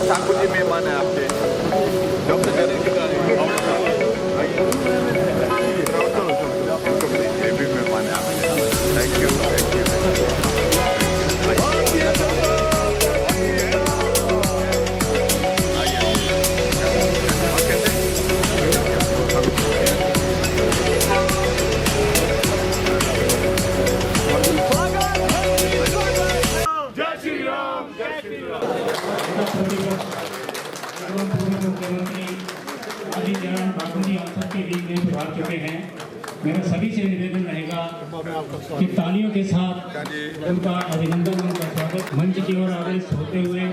ठाकुर जी मेहमान है आपके डॉक्टर भी मेहमान है आपके। थैंक यू चुके हैं। मेरा सभी से निवेदन रहेगा कि तालियों के साथ उनका अभिनंदन, उनका स्वागत मंच की ओर आदेश होते हुए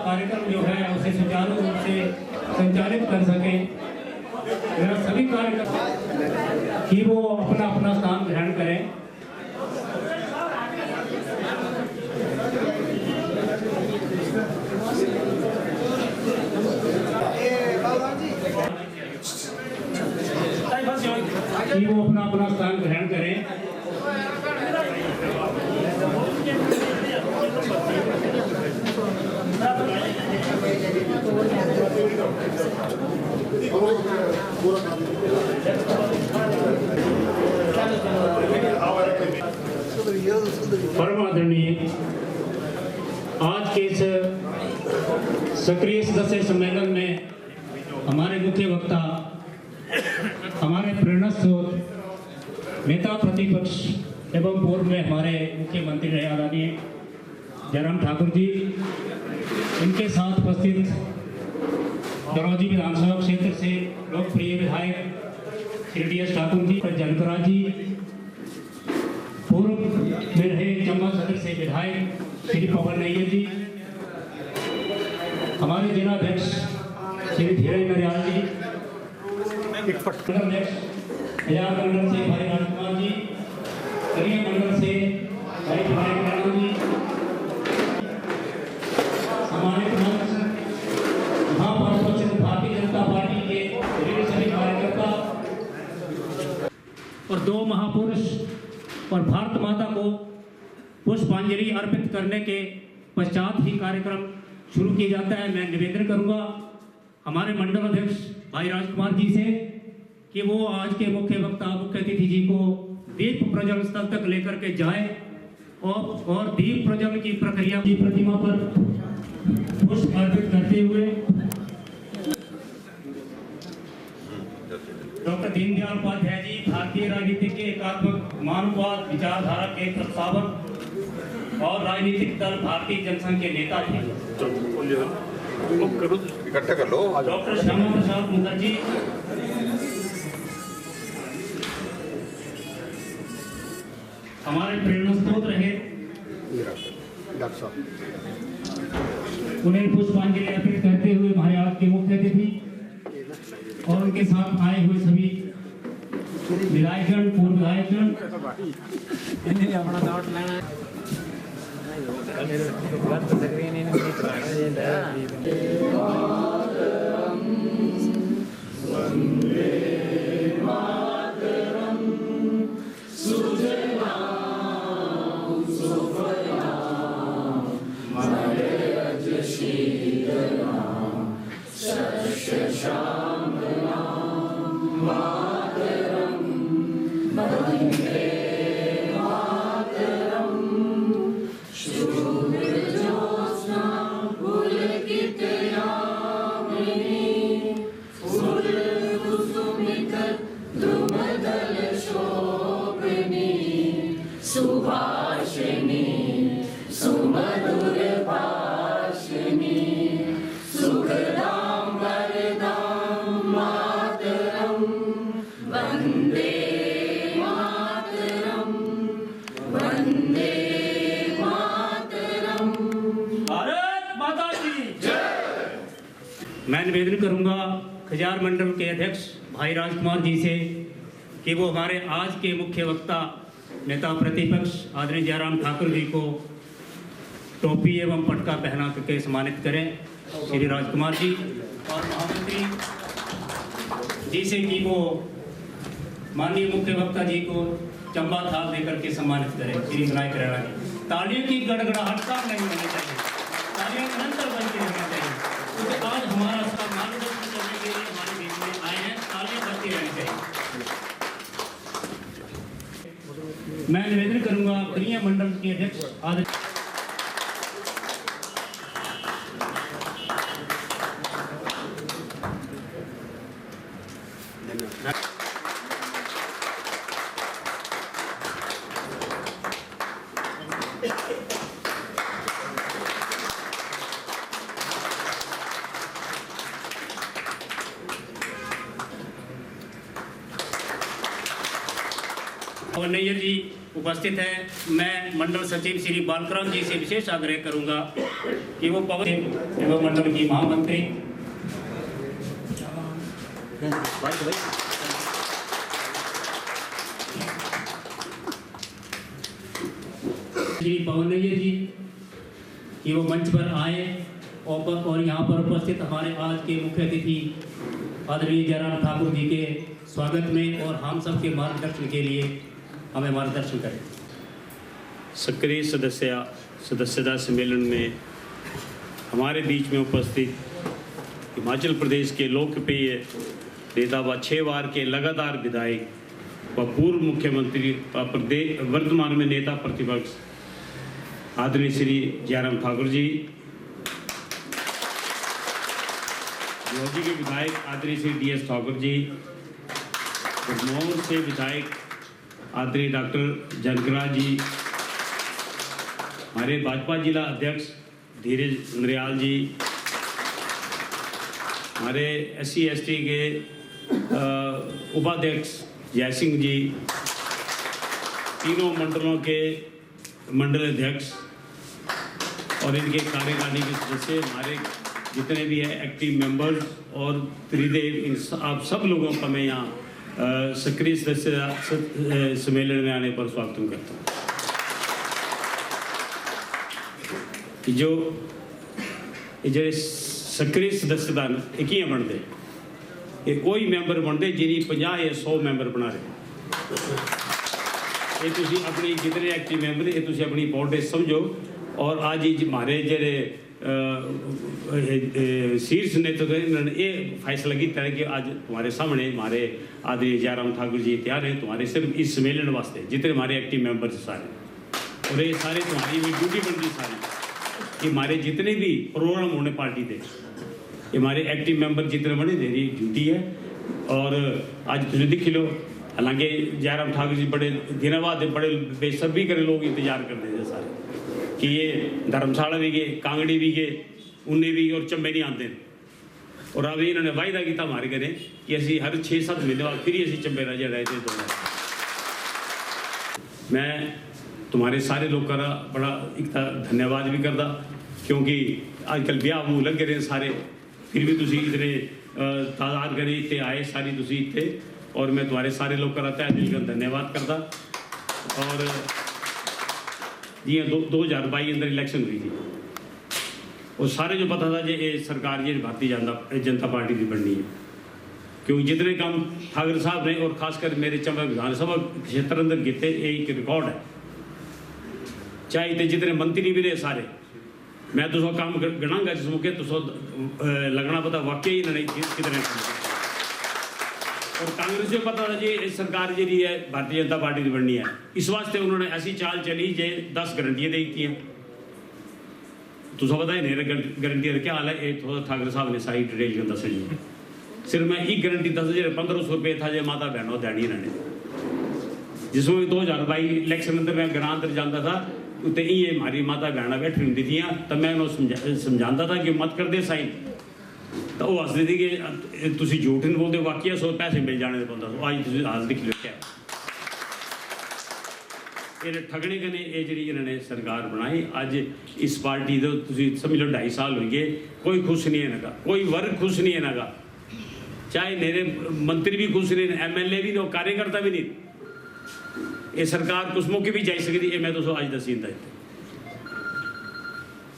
कार्यक्रम जो है उसे सुचारू रूप से संचालित कर सके। मेरा सभी कार्यक्रम कि वो अपना अपना स्थान ग्रहण करें। कि वो अपना अपना स्थान ग्रहण करें। परम आदरणीय, आज के इस सक्रिय सदस्य सम्मेलन में हमारे मुख्य वक्ता, हमारे प्रेरणा स्रोत, नेता प्रतिपक्ष एवं पूर्व में हमारे मुख्यमंत्री रहे आदरणीय जयराम ठाकुर जी, इनके साथ उपस्थित दरौजी विधानसभा क्षेत्र से लोकप्रिय विधायक श्री डी.एस. ठाकुर जी, जनकरा जी, पूर्व में रहे चंबा सदर से विधायक श्री पवन नैयर जी, हमारे जिलाध्यक्ष श्री धीरज नरियाल जी, हजार मंडल से भाई राजकुमार जी, करिया मंडल से भाई विधायक राणा जी, सम्मानित मंच महापरिषद भारतीय जनता पार्टी के सभी कार्यकर्ता और दो महापुरुष और भारत माता को पुष्पांजलि अर्पित करने के पश्चात ही कार्यक्रम शुरू किया जाता है। मैं निवेदन करूंगा हमारे मंडल अध्यक्ष भाई राजकुमार जी से कि वो आज के मुख्य वक्ता, मुख्य अतिथि जी को दीप प्रज्वलन स्थल तक लेकर के जाए और दीप प्रज्वलन की प्रक्रिया की प्रतिमा पर पुष्प अर्पित करते हुए डॉक्टर दीनदयाल उपाध्याय जी, भारतीय राजनीति के एकात्मक मानववाद विचारधारा के प्रस्तावक और राजनीतिक दल भारतीय जनसंघ के नेता थे। इकट्ठा कर लो। डॉक्टर श्यामा प्रसाद मुखर्जी, हमारे प्रेरणा स्रोत रहे, उन्हें पुष्पांजलि अर्पित करते हुए हमारे आज के मुख्य अतिथि और उनके साथ आए हुए सभी विधायकगण, पूर्व विधायकगण, Drumdal Shobhini मैं निवेदन करूंगा खजियार मंडल के अध्यक्ष भाई राजकुमार जी से कि वो हमारे आज के मुख्य वक्ता नेता प्रतिपक्ष आदरणीय जयराम ठाकुर जी को टोपी एवं पटका पहना करके सम्मानित करें। श्री राजकुमार जी और महामंत्री जी से कि वो माननीय मुख्य वक्ता जी को चंबा थाल देकर के सम्मानित करें। श्री विनायक रैना जी, तालियों की गड़गड़ाहट का नहीं होनी चाहिए, तालियां निरंतर बजती रहनी चाहिए, क्योंकि आज हमारा सब मार्गदर्शन करने के लिए हमारे बीच में आए हैं। तालियां बजती रहनी चाहिए। मैं निवेदन करूंगा क्रिया मंडल के अध्यक्ष आदरणीय पवन नैयर जी उपस्थित हैं। मैं मंडल सचिव श्री बालकराम जी से विशेष आग्रह करूंगा कि वो पवन एवं मंडल की महामंत्री श्री पवन नैयर जी कि वो मंच पर आए और यहाँ पर उपस्थित हमारे आज के मुख्य अतिथि आदरणीय जयराम ठाकुर जी के स्वागत में और हम सब के मार्गदर्शन के लिए हमें मार्गदर्शन करें। सक्रिय सदस्यता सम्मेलन में हमारे बीच में उपस्थित हिमाचल प्रदेश के लोकप्रिय नेता व 6 बार के लगातार विधायक व पूर्व मुख्यमंत्री व वर्तमान में नेता प्रतिपक्ष आदरणीय श्री जयराम ठाकुर जी, योगी के विधायक आदरणीय श्री DS ठाकुर जी, गुरमोहन से विधायक आदरणीय डॉक्टर जनकराज जी, हमारे भाजपा जिला अध्यक्ष धीरज नरियाल जी, हमारे SC/ST के उपाध्यक्ष जय सिंह जी, तीनों मंडलों के मंडल अध्यक्ष और इनके कार्यकारिणी के सदस्य, हमारे जितने भी हैं एक्टिव मेंबर्स और त्रिदेव, इन आप सब लोगों का मैं यहाँ सक्रिय सदस्य सम्मेलन में आने पर स्वागत करता हूँ। जो जे सक्रिय सदस्यता एक ही बनते, ये कोई मैंबर बनते जिन्हें 50 या 100 मैंबर बना रहे। ये तुसी अपनी जितने एक्टिव मैंबर ये तुसी अपनी इंपॉर्टेंस समझो। और आज ही हमारे जेरे शीर्ष नेतृत्व इन्होंने ये फैसला किया है कि आज तुम्हारे सामने हमारे आदरणीय जयराम ठाकुर जी तैयार हैं तुम्हारे सिर्फ इस सम्मेलन वास्ते, जितने हमारे एक्टिव मेंबर्स सारे, और ये सारे तुम्हारी भी ड्यूटी बनती सारी कि हमारे जितने भी प्रोग्राम होने पार्टी के, ये हमारे एक्टिव मेंबर जितने बने मेरी ड्यूटी है। और आज तुम देख लो, हालांकि जयराम ठाकुर जी बड़े दिनों बाद बड़े बेसब्री करे लोग इंतजार करते थे सारे कि ये धर्मशाला भी गए, कांगड़ी भी गए, उन्हें भी और चंबे नहीं आते। और अब इन्होंने वायदा किया हमारे घरें कि असी हर 6-7 महीने बाद फिर असी चंबे रह रहे थे। तो मैं तुम्हारे सारे लोग का बड़ा एक धन्यवाद भी करता, क्योंकि आजकल ब्याह मुँह लग रहे सारे, फिर भी तुसी इतने तादाद करें इतने आए सारी तुसी इतने, और मैं तुम्हारे सारे लोग का तय दिल का धन्यवाद करता। और जी 2022 अंदर इलेक्शन हुई थी और सारे जो पता था ये सरकार ये भारतीय जनता पार्टी की बननी है, क्योंकि जितने काम ठाकुर साहब ने और खासकर मेरे चंबा विधानसभा क्षेत्र अंदर किए एक रिकॉर्ड है। चाहे इतने जितने मंत्री भी रहे सारे, मैं तो काम गणांगा जिस मौके तो लगना पता वाकई इन्होंने कितने। और कांग्रेस को पता था जी सरकार जी है भारतीय जनता पार्टी की बननी है, इस वास्ते उन्होंने ऐसी चाल चली जे 10 गारंटियां दी थी। तो सब पता ही नहीं गारंटी क्या हाल है, ये थोड़ा ठाकुर साहब ने सारी डिटेल दस दी। सिर्फ मैं एक गारंटी 1500 रुपये था जो माता बहनों दैनी इन्होंने, जिसमें 2022 इलेक्शन अंदर मैं ग्रां अंदर जाता था, उत्ते ये हमारी माता बहना बैठी होंगी थी, तब मैं उन्होंने समझाता था कि मत कर दे साइन, तो वो हसते थे कि तुम झूठ नहीं बोलते, वाकई 100 पैसे मिल जाने बंदा। तो आज तुम हाल दिख लो क्या ये ठगने कने ये जी इन्होंने सरकार बनाई। अज इस पार्टी तो तुम समझ लो 2.5 साल हो गए, कोई खुश नहीं है ना, कोई वर्ग खुश नहीं है ना, चाहे मेरे मंत्री भी खुश नहीं, MLA भी नहीं, कार्यकर्ता भी नहीं। ये सरकार कुछ मौके भी जाई सकती है। मैं तो अज दसी दिता इतने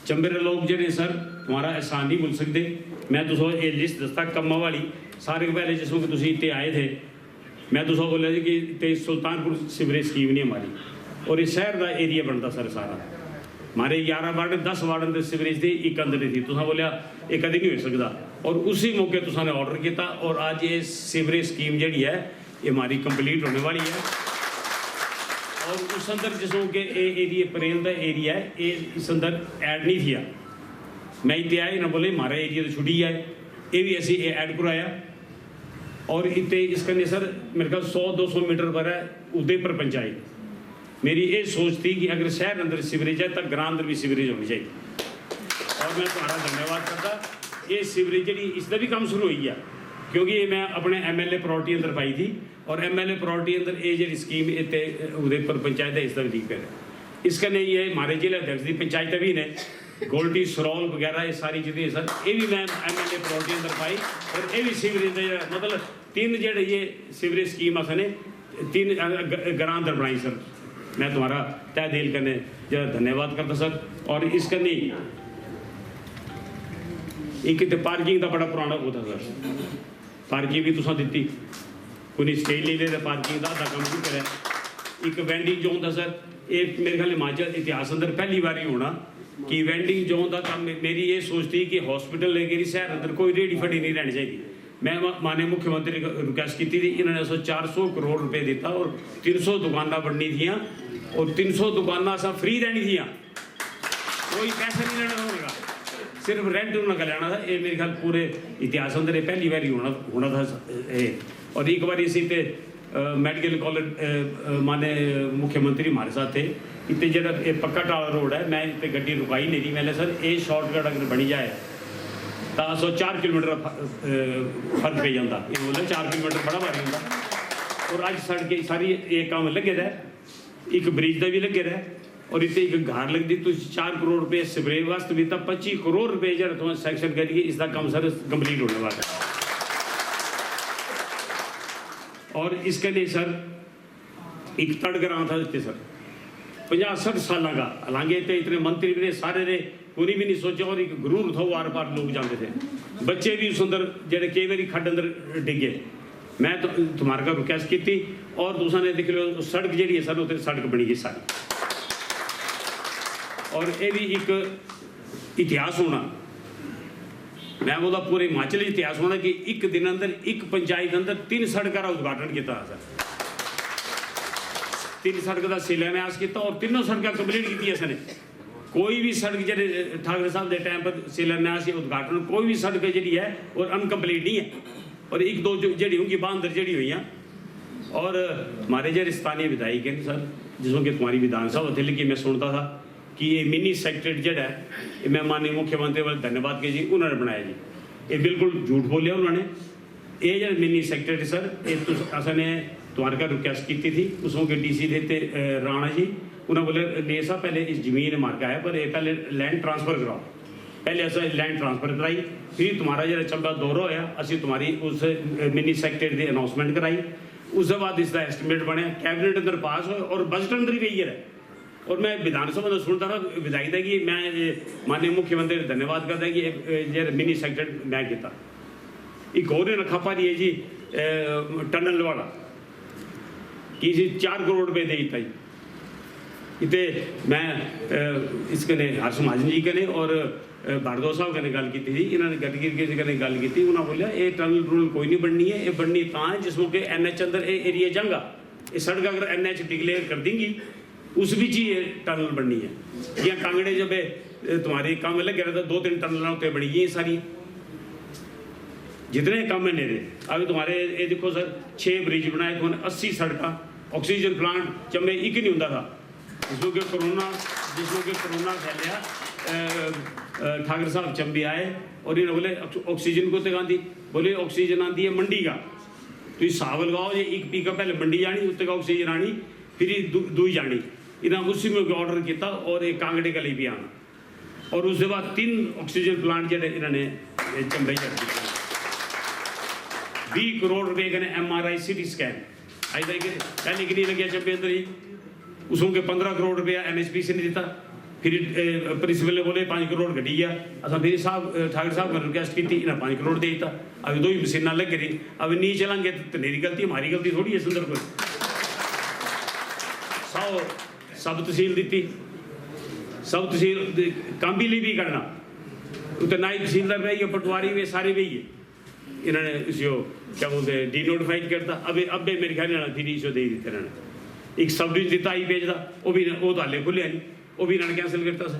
चंबे के लोग जेडे सर तुम्हारा एहसान नहीं भूल सकते। मैं तो ये लिस्ट दसता कम्मा वाली सारे पहले जिसमें तुम इतने आए थे, मैं तो बोलिया जी कि ते सुल्तानपुर सीवरेज स्कीम नहीं हमारी, और इस शहर का एरिया बनता सर सारा हमारे 11 वार्ड 10 वार्ड अंदर सीवरेज की एक अंदर नहीं थी। तुसा बोलिया ये कभी नहीं हो सकता, और उसी मौके तुसाने ऑर्डर किया, और आज ये सीवरेज स्कीम जी है ये हमारी कंप्लीट होने वाली है। और उस अंदर जिसों के एरिया परेल का एरिया है, ये इस अंदर ऐड नहीं किया। मैं इतने आए ना बोले हमारा एरिया तो छुट्टी है, ये भी ऐसे ऐड कराया। और इतने इस करने सर मेरे ख्याल 100-200 मीटर पर है उदयपुर पंचायत। मेरी ये सोच थी कि अगर शहर अंदर सीवरेज है तो ग्रां अंदर भी सीवरेज होनी चाहिए, और मैं तुम्हारा धन्यवाद करता। ये सीवरेज जी इसका भी काम शुरू हो गया, क्योंकि ये मैं अपने MLA प्रॉपर्टी अंदर पाई थी, और MLA प्रॉपर्टी अंदर ये जी स्कीम इतने उदयपुर पंचायत है इसका भी लीक है। इसका नहीं ये हमारे जिले अध्यक्ष की पंचायत भी ने गोल्डी सरौल वगैरह ये सारी चीज़ें सर ये भी मैं MLA प्रॉपर्टी अंदर पाई, और ये भी सीवरेज मतलब 3 जेडे ये सीवरेज स्कीम असने 3 ग्रां अंदर बनाई सर। मैं तुम्हारा तय दिल करने जरा धन्यवाद करता सर। और इसका नहीं एक तो पार्किंग का बड़ा पुराना होता सर, पार्किंग भी तुसा दी कोई स्टेज ले ले पार्किंग का काम भी करे। एक वेंडिंग जोन था सर, ये मेरे ख्याल हिमाचल इतिहास अंदर पहली बार ही होना कि वेंडिंग जोन का काम। मेरी ये सोच थी कि हॉस्पिटल लेके शहर अंदर कोई रेडी फड़ी नहीं रहनी चाहिए। मैं माननीय मुख्यमंत्री को रिक्वेस्ट की थी, इन्होंने 400 करोड़ रुपए दिता, और 300 दुकाना बननी थी, और 300 दुकाना असा फ्री रहनी थी, कोई पैसा नहीं लेना होगा, सिर्फ रेंट उन्होंने लेना था। ये मेरे ख्याल पूरे इतिहास अंदर ये पहली बार ही होना था। और एक बार इसी ते मेडिकल कॉलेज माने मुख्यमंत्री हमारे साथ थे, इतने जरा ये पक्का टाला रोड है, मैं इतने गड्डी रुकाई नहीं थी। मैंने सर ये शॉर्टकट अगर बनी जाए तो 4 किलोमीटर फर्क पे जाता, ये बोले 4 किलोमीटर बड़ा भारी होता। और अज सड़क सारी एक काम लगे रहा, एक ब्रिज का भी लगे रहा, और इतने एक घर लगती तो 4 करोड़ रुपये स्प्रे वास्ते भी, 25 करोड़ रुपये जो तुम सैंक्शन करिए, इसका काम सर कंप्लीट होने वाला है। और इसके लिए सर एक तड़गरा था इतने सर 50-60 साल का, हालांकि इतने मंत्री भी ने सारे ने पूरी भी नहीं सोचा, और एक गुरूर था वार पार लोग जाते थे, बच्चे भी उस अंदर जेडे कई बार खड्ड अंदर डिगे। मैं तो तुम्हारे का रिक्वेस्ट की थी, और दूसरा ने देख लो सड़क जी है सर उतने सड़क बनी गई सारी। और ये भी एक इतिहास होना, मैं बोला पूरे हिमाचल इतिहास होना कि एक दिन अंदर एक पंचायत अंदर 3 सड़क का उद्घाटन किया सर, 3 सड़क का शिलान्यास किया, और 3 सड़क कंप्लीट की सर। कोई भी सड़क जे ठाकरे साहब के टाइम पर शिलान्यास या उद्घाटन कोई भी सड़क जी है और अनकंप्लीट नहीं है, और 1-2 जी होंगी बांधर जी हुई हैं। और हमारे जो स्थानीय विधायक हैं सर, जिसमें कि तुम्हारी विधानसभा थे, लेकिन मैं सुनता था कि ये मिनी सेक्रेटरी जड़ा है, मैं माननीय मुख्यमंत्री वाले धन्यवाद के जी उन्होंने बनाया जी, ये बिल्कुल झूठ बोलिया उन्होंने। ये जो मिनी सेक्रेटरी सर ये असने तुम्हारे का रिक्वेस्ट की थी, उसों के DC देते राणा जी, उन्होंने बोले ने साहब पहले इस जमीन मार्का है पर पहले लैंड ट्रांसफर कराओ। पहले ऐसा लैंड ट्रांसफर कराई, फिर तुम्हारा जो चंबा दौरा होया असी तुम्हारी उस मिनी सेक्रेटरी की अनाउंसमेंट कराई, उसके बाद इसका एस्टिमेट बनया, कैबिनेट अंदर पास हो और बजट अंदर भी है। और मैं विधानसभा में सुनता रहा विधायक कि मैं माननीय मुख्यमंत्री धन्यवाद करता है कि जो मिनी सेक्रेटरी मैं किया। एक और रखा पा रही है जी टनल वाला कि 4 करोड़ रुपये दे दिता जी। इतने मैं इसके ने हर्ष महाजन जी कने और भारद्वाज साहब कने गल की थी, इन्होंने गडकरी जी कने गल की, उन्होंने बोलिया ये टनल टूनल कोई नहीं बननी है, ये बननी है जिसमें कि NH अंदर ये एरिया जाऊँगा, ये सड़क अगर NH डिक्लेयर कर देंगी उस बीच ही ये टनल बननी है। या कांगड़े जब तुम्हारे काम लगे रहता 2-3 टनल उत्ते बनी ये सारी जितने काम है नेरे। अभी तुम्हारे ये देखो सर 6 ब्रिज बनाए, तो 80 सड़क, ऑक्सीजन प्लांट चंबे एक नहीं होता था, जिसमें कि कोरोना फैलिया। ठाकर साहब चंबे आए और इन्होंने बोले ऑक्सीजन को तो आँधी, बोले ऑक्सीजन आती है मंडी का, तो हिसाब लगाओ ये एक पिकअप पहले मंडी जानी, उत्ते का ऑक्सीजन आनी, फिर दूई जानी, इन्हें उसी में ऑर्डर किया और एक कांगड़े का लिए भी आना और उसके बाद 3 ऑक्सीजन प्लांट जो इन्होंने चंबई कर दिए 20 करोड़ रुपए का MRI CT स्कैन आई पहले कि नहीं लगे चंबे अंदर ही उसों के 15 करोड़ रुपया NHP से नहीं देता फिर प्रिंसिपल ने बोले 5 करोड़ घटी गया अच्छा मेरे साहब ठाकुर साहब ने रिक्वेस्ट की थी इन्हें 5 करोड़ दे देता अभी 2 ही मशीना लग रही अभी नहीं चलेंगे तो मेरी गलती हमारी गलती थोड़ी है सुंदर कोई सब तहसील दी सब तहसील काम भी ली भी करना तो नायब तहसीलदार भी है पटवारी भी सारे भी है इन्होंने इसको क्या बोलते हैं डीनोटिफाइड करता अब मेरे ख्याल फिर इसको दे देते इन्होंने एक सब डिवीजन दिता ही भेजता वो तो हाले खुले नहीं वो भी इन्होंने कैंसिल करता सर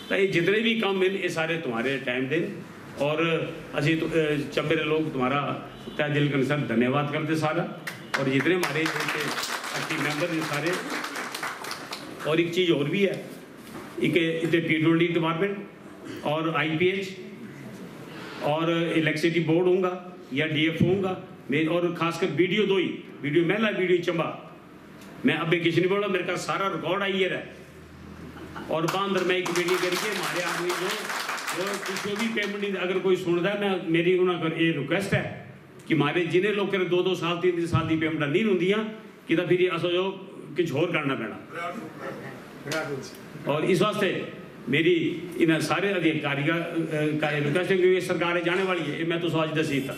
तो ये जितने भी काम हैं ये सारे तुम्हारे टाइम दे और असी तो चंबे के लोग तुम्हारा तय दिल के अनुसार धन्यवाद करते सारा और जितने हमारे एक्टिव मेंबर हैं सारे और एक चीज़ और भी है एक इतने P20 डिपार्टमेंट और IPH और इलेक्ट्रिसिटी बोर्ड होगा या DF होगा मैं और खासकर वीडियो 2 ही वीडियो महिला वीडियो चंबा मैं अब किसी नहीं बोला मेरे का सारा रिकॉर्ड आई है और बांदर में एक वीडियो करके हमारे आदमी जो किसी भी पेमेंट अगर कोई सुनता है मैं मेरी उन्होंने ये रिक्वेस्ट है कि हमारे जिन्हें लोग 2-2 साल 3-3 साल की पेमेंट नहीं होंगी कि फिर असो जो कुछ होर करना पैना और इस वास्ते मेरी इन सारे अधिकारी का रिक्वेस्ट है क्योंकि सरकार जाने वाली है मैं तो आज दसी था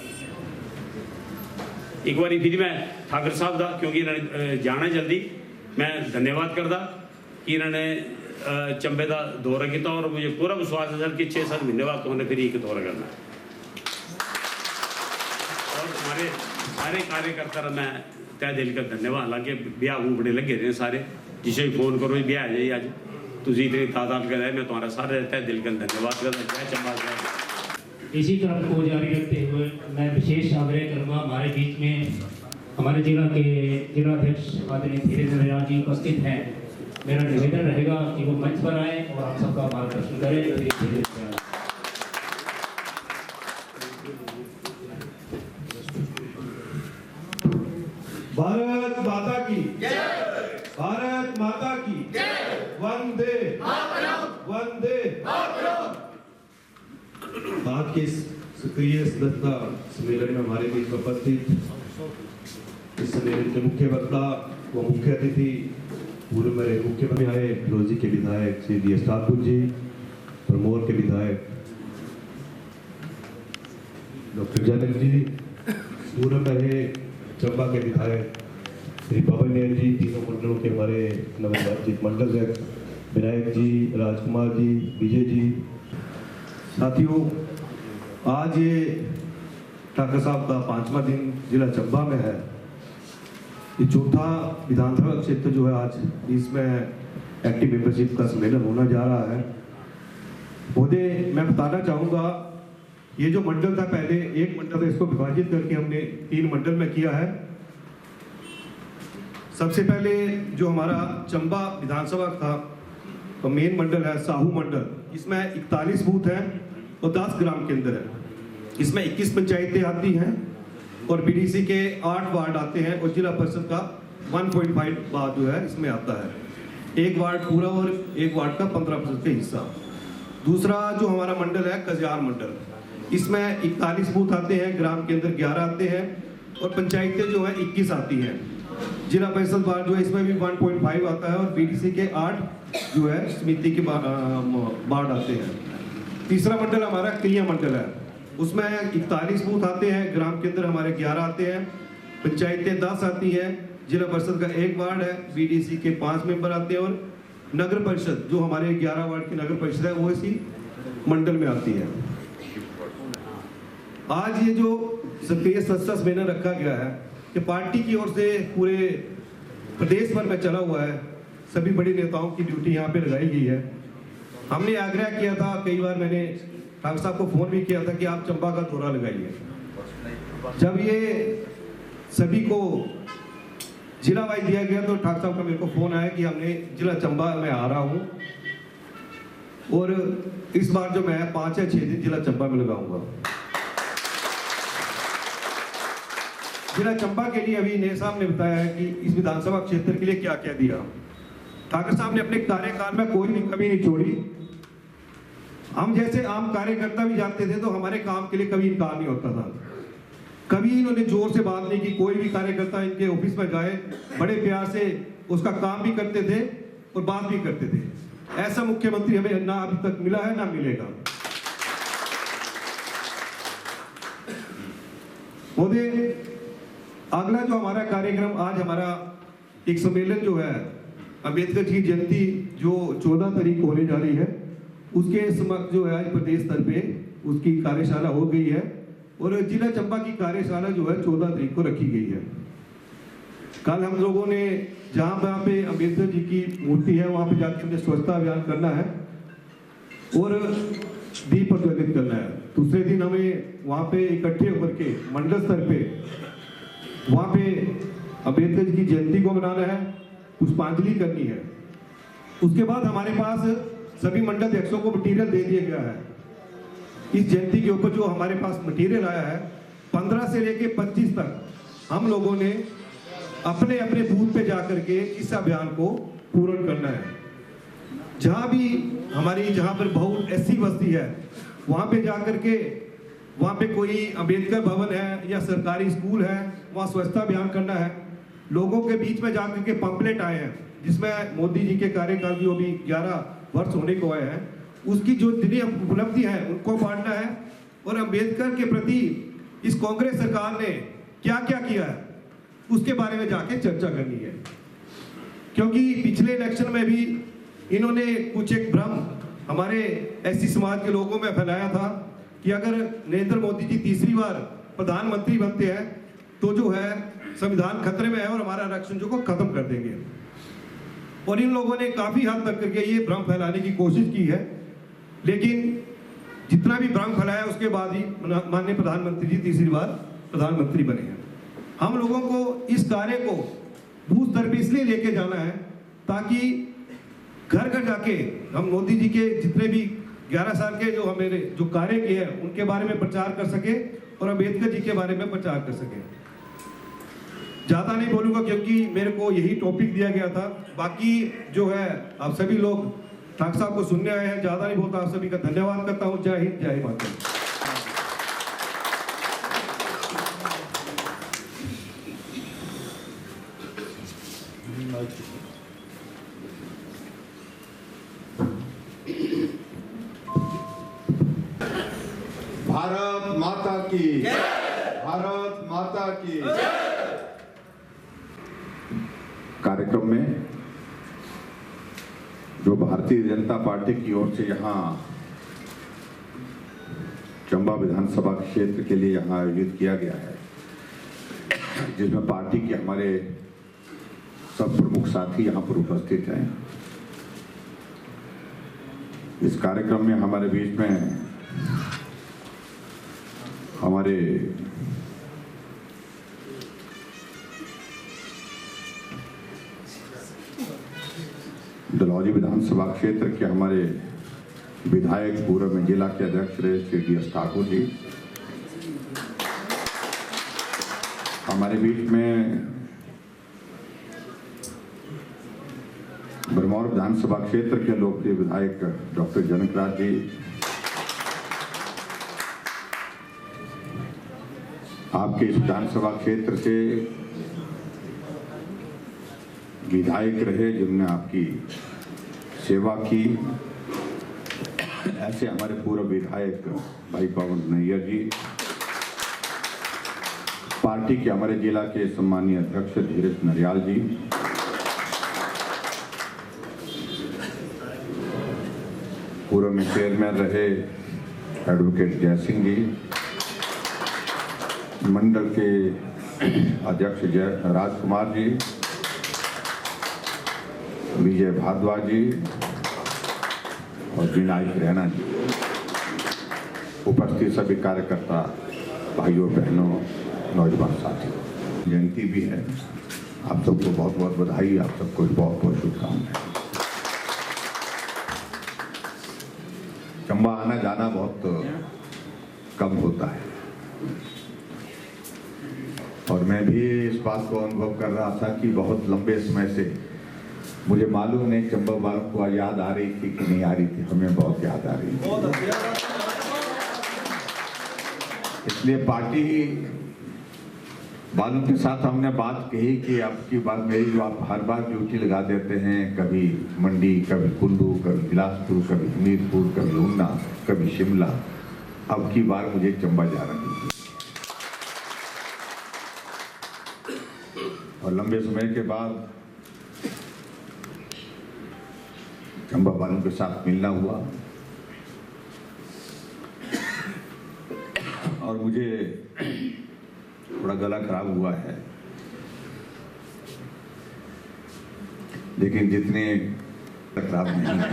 एक बार फिर मैं ठाकर साहब का क्योंकि इन्होंने जाना जल्दी मैं धन्यवाद करता कि इन्होंने चंबे का दौरा किया और मुझे पूरा विश्वास है सर कि 6-7 महीने बाद तो उन्हें फिर एक दौरा करना है और हमारे सारे कार्यकर्ता मैं तय दिल का धन्यवाद लगे ब्याह वो बड़े लगे रहे सारे जिसे भी फोन करो ब्याह आ जाइए अज तुम इतनी तादाद कर रहे मैं तुम्हारा सारे तय दिल का धन्यवाद करता जय चंबा जय इसी तरफ को जारी रखते हुए मैं विशेष आग्रह करूँगा हमारे बीच में हमारे जिला के जिलाध्यक्ष आदरणीय धीरेन्द्र दयाल जी उपस्थित हैं मेरा निवेदन रहेगा कि वो मंच पर आए और हम सबका मार्गदर्शन करें भारत माता की भारत माता की वंदे वंदे आज के सक्रिय सदस्यता सम्मेलन में हमारे बीच में उपस्थित इस सम्मेलन के मुख्य वक्ता व मुख्य अतिथि पूर्व मेरे मुख्यमंत्री आए फिरोजी के विधायक श्री DS ठाकुर जी प्रमोर के विधायक डॉक्टर जनक जी पूर्व रहे चंबा के विधायक श्री पवन नैन जी तीनों मंडलों के हमारे नवनिर्वाचित मंडल विधायक जी राजकुमार जी विजय जी साथियों आज ये ठाकर साहब का 5वां दिन जिला चंबा में है ये चौथा विधानसभा क्षेत्र जो है आज इसमें एक्टिव मेंबरशिप का सम्मेलन होना जा रहा है महोदय मैं बताना चाहूँगा ये जो मंडल था पहले एक मंडल है इसको विभाजित करके हमने 3 मंडल में किया है सबसे पहले जो हमारा चंबा विधानसभा था तो मेन मंडल है साहू मंडल इसमें 41 बूथ हैं और 10 ग्राम केंद्र है इसमें 21 पंचायतें आती हैं और BDC के 8 वार्ड आते हैं और जिला परिषद का 1.5 वार्ड जो है इसमें आता है एक वार्ड पूरा और एक वार्ड का 15% का हिस्सा दूसरा जो हमारा मंडल है कजियार मंडल इसमें 41 बूथ आते हैं ग्राम केंद्र 11 आते हैं और पंचायतें जो है 21 आती हैं जिला परिषद वार्ड जो है इसमें भी 1.5 आता है और BDC के 8 जो है समिति के वार्ड आते हैं तीसरा मंडल हमारा क्रिया मंडल है उसमें 41 बूथ आते हैं ग्राम केंद्र हमारे 11 आते हैं पंचायतें 10 आती हैं जिला परिषद का 1 वार्ड है BDC के 5 मेंबर आते हैं और नगर परिषद जो हमारे 11 वार्ड की नगर परिषद है वो इसी मंडल में आती है आज ये जो सक्रिय सदस्य सम्मेलन रखा गया है कि पार्टी की ओर से पूरे प्रदेश भर में चला हुआ है सभी बड़े नेताओं की ड्यूटी यहाँ पे लगाई गई है हमने आग्रह किया था कई बार मैंने ठाकुर साहब को फोन भी किया था कि आप चंबा का दौरा लगाइए जब ये सभी को जिला वाइज दिया गया तो ठाकुर साहब का मेरे को फोन आया कि हमने जिला चंबा में आ रहा हूँ और इस बार जो मैं 5 या 6 दिन जिला चंबा में लगाऊंगा जिला चंबा के लिए अभी नए साहब ने बताया है कि इस विधानसभा क्षेत्र के लिए क्या क्या दिया ठाकरे साहब ने अपने कार्यकाल में कोई भी कमी नहीं छोड़ी। हम जैसे आम कार्यकर्ता भी जाते थे तो हमारे काम के लिए कभी इनकार नहीं होता था। कभी इन्होंने जोर से बात नहीं की। कोई भी कार्यकर्ता इनके ऑफिस में जाए बड़े प्यार से उसका काम भी करते थे और बात भी करते थे। ऐसा मुख्यमंत्री हमें ना अभी तक मिला है ना मिलेगा। मोदी, अगला जो हमारा कार्यक्रम आज हमारा एक सम्मेलन जो है अम्बेडकर की जयंती जो 14 तारीख को होने जा रही है, उसके समक्ष जो है आज प्रदेश स्तर पे उसकी कार्यशाला हो गई है और जिला चंबा की कार्यशाला जो है 14 तारीख को रखी गई है। कल हम लोगों ने जहाँ पे अम्बेडकर जी की मूर्ति है वहाँ पे जाकर हमने स्वच्छता अभियान करना है और दीप प्रज्वलित करना है। दूसरे दिन हमें वहाँ पे इकट्ठे होकर के मंडल स्तर पे वहाँ पे अम्बेडकर जी की जयंती को मनाना है, पुष्पांजलि करनी है। उसके बाद हमारे पास सभी मंडल अध्यक्षों को मटीरियल दे दिया गया है। इस जयंती के ऊपर जो हमारे पास मटीरियल आया है 15 से लेके 25 तक हम लोगों ने अपने अपने बूथ पे जाकर के इस अभियान को पूर्ण करना है। जहाँ भी जहाँ पर बहुत ऐसी बस्ती है वहाँ पे जाकर के वहाँ पे कोई अंबेडकर भवन है या सरकारी स्कूल है वहाँ स्वच्छता अभियान करना है। लोगों के बीच में जाकर के पंपलेट आए हैं जिसमें मोदी जी के कार्यकाल की वो भी 11 वर्ष होने को आए हैं, उसकी जो जितनी उपलब्धि है उनको बांटना है और अंबेडकर के प्रति इस कांग्रेस सरकार ने क्या क्या किया है उसके बारे में जाके चर्चा करनी है। क्योंकि पिछले इलेक्शन में भी इन्होंने कुछ एक भ्रम हमारे एससी समाज के लोगों में फैलाया था कि अगर नरेंद्र मोदी जी तीसरी बार प्रधानमंत्री बनते हैं तो जो है संविधान खतरे में है और हमारा आरक्षण जो को खत्म कर देंगे। और इन लोगों ने काफी हद तक करके ये भ्रम फैलाने की कोशिश की है, लेकिन जितना भी भ्रम फैलाया उसके बाद ही माननीय प्रधानमंत्री जी तीसरी बार प्रधानमंत्री बने हैं। हम लोगों को इस कार्य को बूथ स्तर पर इसलिए लेके जाना है ताकि घर घर जाके हम मोदी जी के जितने भी 11 साल के जो हमारे जो कार्य किए हैं उनके बारे में प्रचार कर सके और अम्बेडकर जी के बारे में प्रचार कर सके। ज्यादा नहीं बोलूंगा क्योंकि मेरे को यही टॉपिक दिया गया था। बाकी जो है आप सभी लोग ठाकरे साहब को सुनने आए हैं, ज्यादा नहीं बोलता। आप सभी का धन्यवाद करता हूँ। जय हिंद, जय माता। भारत माता की, भारत माता की। कार्यक्रम में जो भारतीय जनता पार्टी की ओर से यहाँ चंबा विधानसभा क्षेत्र के लिए यहाँ आयोजित किया गया है, जिसमें पार्टी के हमारे सब प्रमुख साथी यहाँ पर उपस्थित हैं। इस कार्यक्रम में हमारे बीच में हमारे डलहौजी विधानसभा क्षेत्र के हमारे विधायक पूर्व में जिला के अध्यक्ष रहे श्री डी.एस. ठाकुर जी, हमारे बीच में भरमौर विधानसभा क्षेत्र के लोकप्रिय विधायक डॉक्टर जनक राज जी, आपके इस विधानसभा क्षेत्र से विधायक रहे जिन्होंने आपकी सेवा की, ऐसे हमारे पूर्व विधायक भाई पवन नैयर जी, पार्टी के हमारे जिला के सम्मानीय अध्यक्ष धीरज नरियाल जी, पूर्व में चेयरमैन रहे एडवोकेट जय सिंह जी, मंडल के अध्यक्ष जय राजकुमार जी, विजय भारद्वाज जी और विनायक रैना जी, उपस्थित सभी कार्यकर्ता भाइयों बहनों नौजवान साथियों, जयंती भी है। आप सबको बहुत बहुत बधाई, आप सबको बहुत बहुत शुभकामनाएं। चंबा आना जाना बहुत कम होता है और मैं भी इस बात को अनुभव कर रहा था कि बहुत लंबे समय से मुझे मालूम नहीं चंबा वालों को याद आ रही थी कि नहीं आ रही थी, हमें बहुत याद आ रही थी। इसलिए पार्टी वालों के साथ हमने बात कही कि आपकी बात मेरी जो आप हर बार ड्यूटी लगा देते हैं, कभी मंडी, कभी कुल्लू, कभी बिलासपुर, कभी हमीरपुर, कभी ऊना, कभी शिमला, अब की बार मुझे चंबा जाना है। और लंबे समय के बाद चंबा वालों के साथ मिलना हुआ और मुझे थोड़ा गला खराब हुआ है, लेकिन जितने खराब नहीं है।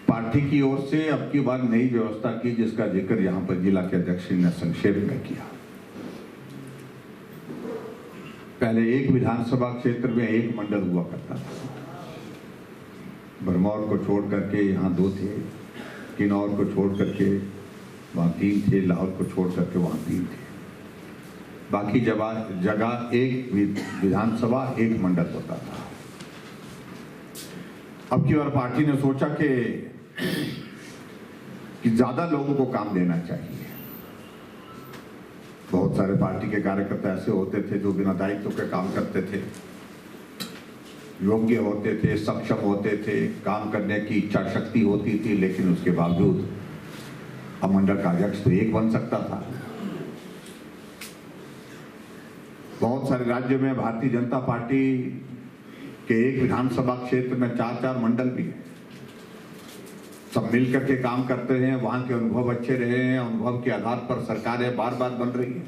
पार्टी की ओर से अब की बार नई व्यवस्था की, जिसका जिक्र यहां पर जिला के अध्यक्ष ने संक्षेप में किया। पहले एक विधानसभा क्षेत्र में एक मंडल हुआ करता था। भरमौर को छोड़ करके यहाँ 2 थे, किन्नौर को छोड़ करके वहाँ 3 थे, लाहौर को छोड़ करके वहाँ 3 थे। बाकी जगह एक विधानसभा एक मंडल होता था। अब की बार पार्टी ने सोचा कि ज्यादा लोगों को काम देना चाहिए। बहुत सारे पार्टी के कार्यकर्ता ऐसे होते थे जो बिना दायित्व के काम करते थे, योग्य होते थे, सक्षम होते थे, काम करने की इच्छा शक्ति होती थी, लेकिन उसके बावजूद अब मंडल का अध्यक्ष तो एक बन सकता था। बहुत सारे राज्यों में भारतीय जनता पार्टी के एक विधानसभा क्षेत्र में 4-4 मंडल भी हैं। सब मिलकर के काम करते हैं, वहां के अनुभव अच्छे रहे हैं, अनुभव के आधार पर सरकारें बार बार बन रही है।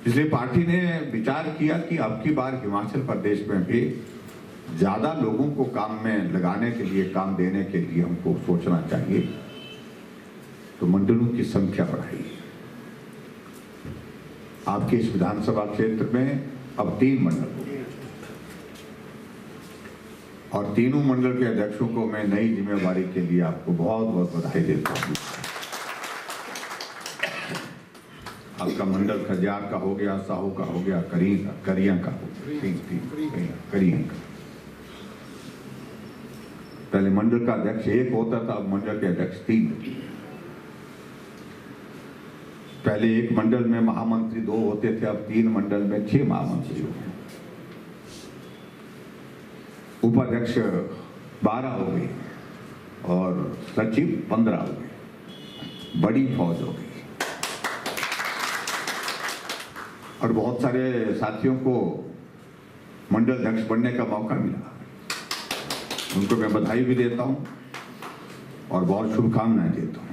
इसलिए पार्टी ने विचार किया कि अब की बार हिमाचल प्रदेश में भी ज्यादा लोगों को काम में लगाने के लिए, काम देने के लिए हमको सोचना चाहिए। तो मंडलों की संख्या बढ़ाई। आपके इस विधानसभा क्षेत्र में अब 3 मंडल हो गए और तीनों मंडल के अध्यक्षों को मैं नई जिम्मेवारी के लिए आपको बहुत बहुत बधाई देता हूँ। आपका मंडल खजियार का हो गया, साहू का हो गया, करिया का हो गया, करिया का। पहले मंडल का अध्यक्ष एक होता था, अब मंडल के अध्यक्ष 3। पहले एक मंडल में महामंत्री 2 होते थे, अब 3 मंडल में 6 महामंत्री हो गए। उपाध्यक्ष 12 हो गए और सचिव 15 हो गए। बड़ी फौज हो गई। और बहुत सारे साथियों को मंडल अध्यक्ष बनने का मौका मिला, उनको मैं बधाई भी देता हूं और बहुत शुभकामनाएं देता हूं।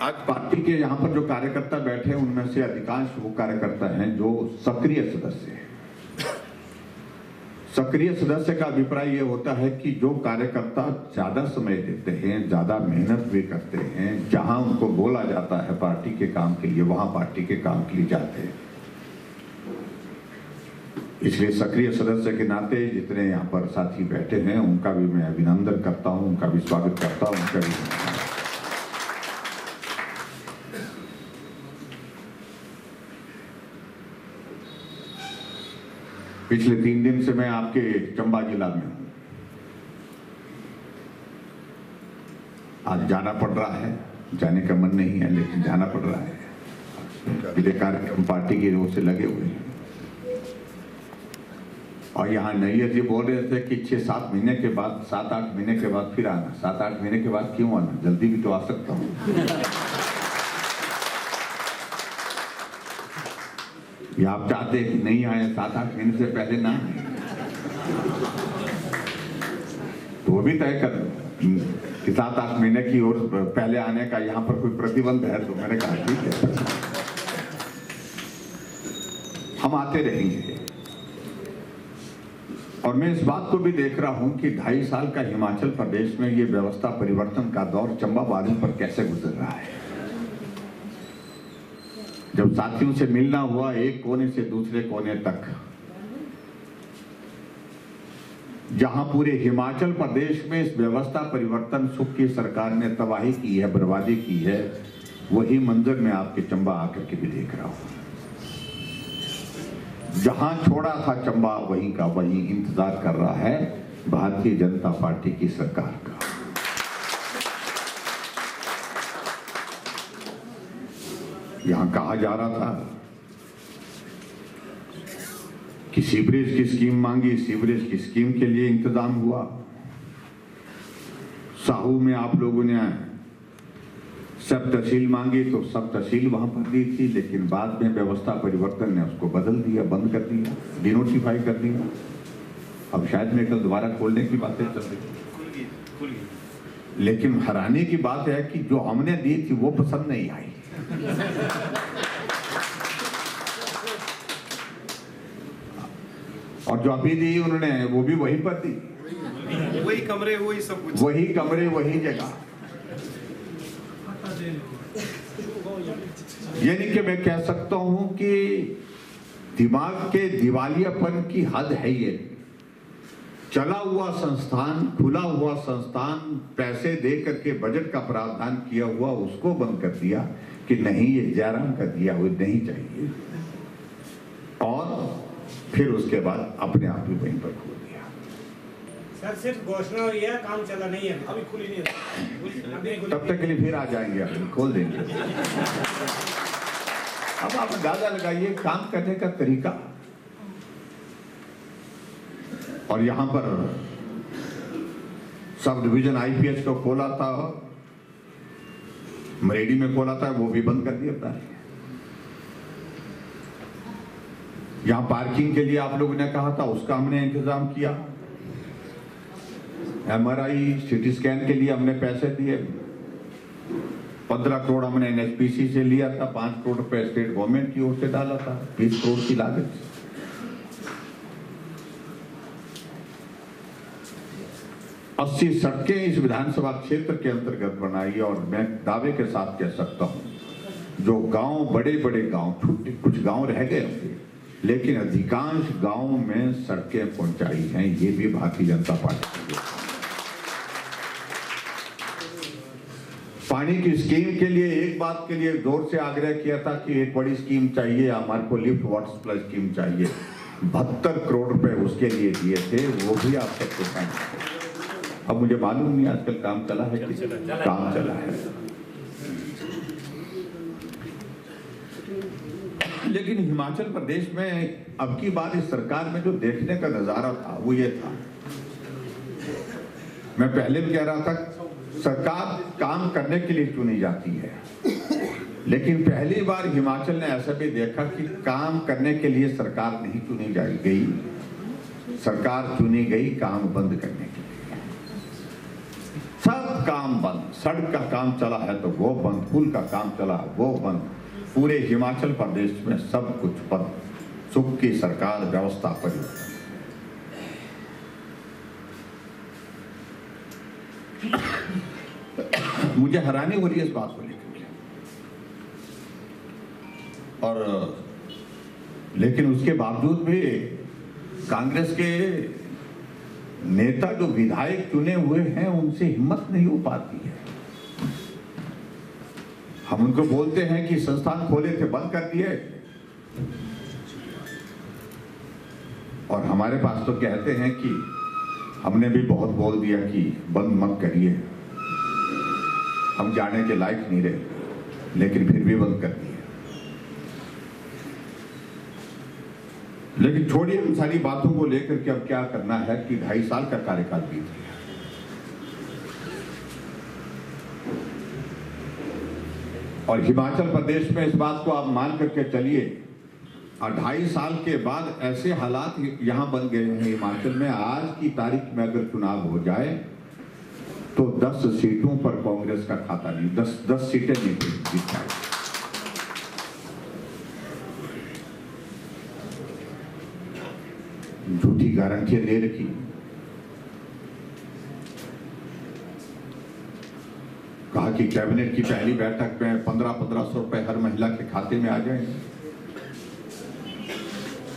आज पार्टी के यहां पर जो कार्यकर्ता बैठे हैं, उनमें से अधिकांश वो कार्यकर्ता हैं जो सक्रिय सदस्य हैं। सक्रिय सदस्य का अभिप्राय यह होता है कि जो कार्यकर्ता ज्यादा समय देते हैं, ज्यादा मेहनत भी करते हैं, जहां उनको बोला जाता है पार्टी के काम के लिए, वहां पार्टी के काम के लिए जाते हैं। इसलिए सक्रिय सदस्य के नाते जितने यहाँ पर साथी बैठे हैं, उनका भी मैं अभिनंदन करता हूं, उनका भी स्वागत करता हूं, उनका भी। पिछले 3 दिन से मैं आपके चंबा जिला में हूं। आज जाना पड़ रहा है, जाने का मन नहीं है लेकिन जाना पड़ रहा है। ये कार्यक्रम पार्टी की ओर से लगे हुए हैं। और यहाँ नैयर जी बोल रहे थे कि 6-7 महीने के बाद, 7-8 महीने के बाद फिर आना। 7-8 महीने के बाद क्यों आना, जल्दी भी तो आ सकता हूँ। या आप चाहते हैं कि नहीं आए, 7-8 महीने से पहले ना आए, तो वो भी तय कर कि 7-8 महीने की ओर पहले आने का यहाँ पर कोई प्रतिबंध है। तो मैंने कहा ठीक है, हम आते रहेंगे। और मैं इस बात को भी देख रहा हूं कि 2.5 साल का हिमाचल प्रदेश में ये व्यवस्था परिवर्तन का दौर चंबा वालों पर कैसे गुजर रहा है। जब साथियों से मिलना हुआ एक कोने से दूसरे कोने तक, जहां पूरे हिमाचल प्रदेश में इस व्यवस्था परिवर्तन सुख की सरकार ने तबाही की है, बर्बादी की है, वही मंजर मैं आपके चंबा आकर के भी देख रहा हूं। जहां छोड़ा था चंबा वहीं का वहीं इंतजार कर रहा है भारतीय जनता पार्टी की सरकार का। यहां कहा जा रहा था कि सीवरेज की स्कीम मांगी, सीवरेज की स्कीम के लिए इंतजाम हुआ। साहू में आप लोगों ने सब तहसील मांगी तो सब तहसील वहां पर दी थी, लेकिन बाद में व्यवस्था परिवर्तन ने उसको बदल दिया, बंद कर दिया, डिनोटिफाई कर दिया। अब शायद में कल दोबारा खोलने की बातें चल रही, लेकिन हैरानी की बात है कि जो हमने दी थी वो पसंद नहीं आई। और जो अभी दी उन्होंने वो भी वहीं पर दी, वही कमरे वही सब कुछ, वही कमरे वही जगह। यानी कि मैं कह सकता हूं कि दिमाग के दिवालियापन की हद है। ये चला हुआ संस्थान, खुला हुआ संस्थान, पैसे दे करके बजट का प्रावधान किया हुआ उसको बंद कर दिया कि नहीं ये जयराम का दिया हुआ नहीं चाहिए, और फिर उसके बाद अपने आप ही वहीं पर खोल दिया। सर सिर्फ घोषणा हुई है, काम चला नहीं है, अभी खुली नहीं है। तब तक के लिए फिर आ जाएंगे, हम खोल देंगे। अब आप अंदाजा लगाइए काम करने का तरीका। और यहां पर सब डिवीजन आईपीएच को खोला था, मरेडी में खोला था, वो भी बंद कर दिया था। यहां पार्किंग के लिए आप लोगों ने कहा था, उसका हमने इंतजाम किया। एमआरआई सिटी स्कैन के लिए हमने पैसे दिए, 15 करोड़ हमने एनएचपीसी से लिया था, 5 करोड़ रुपए स्टेट गवर्नमेंट की ओर से डाला था, 20 करोड़ की लागत से। 80 सड़कें इस विधानसभा क्षेत्र के अंतर्गत बनाई, और मैं दावे के साथ कह सकता हूं जो गांव, बड़े बड़े गांव, छोटे कुछ गांव रह गए होंगे, लेकिन अधिकांश गांवों में सड़कें पहुंचाई हैं, ये भी भारतीय जनता पार्टी की। पानी की स्कीम के लिए एक बात के लिए जोर से आग्रह किया था कि एक बड़ी स्कीम चाहिए, हमारे को लिफ्ट वाटर सप्लाई स्कीम चाहिए। 72 करोड़ रुपए उसके लिए दिए थे, वो भी आप सबके सामने। अब मुझे मालूम नहीं आजकल काम चला है कि काम चला है, लेकिन हिमाचल प्रदेश में अब की बार इस सरकार में जो देखने का नजारा था वो ये था, मैं पहले भी कह रहा था, सरकार काम करने के लिए चुनी जाती है, लेकिन पहली बार हिमाचल ने ऐसा भी देखा कि काम करने के लिए सरकार नहीं चुनी गई, सरकार चुनी गई काम बंद करने के लिए। सब काम बंद, सड़क का काम चला है तो वो बंद, पुल का काम चला वो बंद, पूरे हिमाचल प्रदेश में सब कुछ बंद। सुख की सरकार, व्यवस्था परिवर्तन। मुझे हैरानी हो रही है इस बात को लेकर, और लेकिन उसके बावजूद भी कांग्रेस के नेता जो विधायक चुने हुए हैं उनसे हिम्मत नहीं हो पाती है। हम उनको बोलते हैं कि संस्थान खोले थे बंद कर दिए, और हमारे पास तो कहते हैं कि हमने भी बहुत बोल दिया कि बंद मत करिए, हम जाने के लायक नहीं रहे, लेकिन फिर भी बंद कर दिए। लेकिन छोड़िए उन सारी बातों को लेकर के अब क्या करना है कि 2.5 साल का कार्यकाल बीत गया। और हिमाचल प्रदेश में इस बात को आप मान करके चलिए, 2.5 साल के बाद ऐसे हालात यहां बन गए हैं हिमाचल में, आज की तारीख में अगर चुनाव हो जाए तो 10 सीटों पर कांग्रेस का खाता नहीं, 10 सीटें नहीं जीत पाएगी। झूठी गारंटियां दे रखी, कहा कि कैबिनेट की पहली बैठक में 1500 रुपए हर महिला के खाते में आ जाएंगे।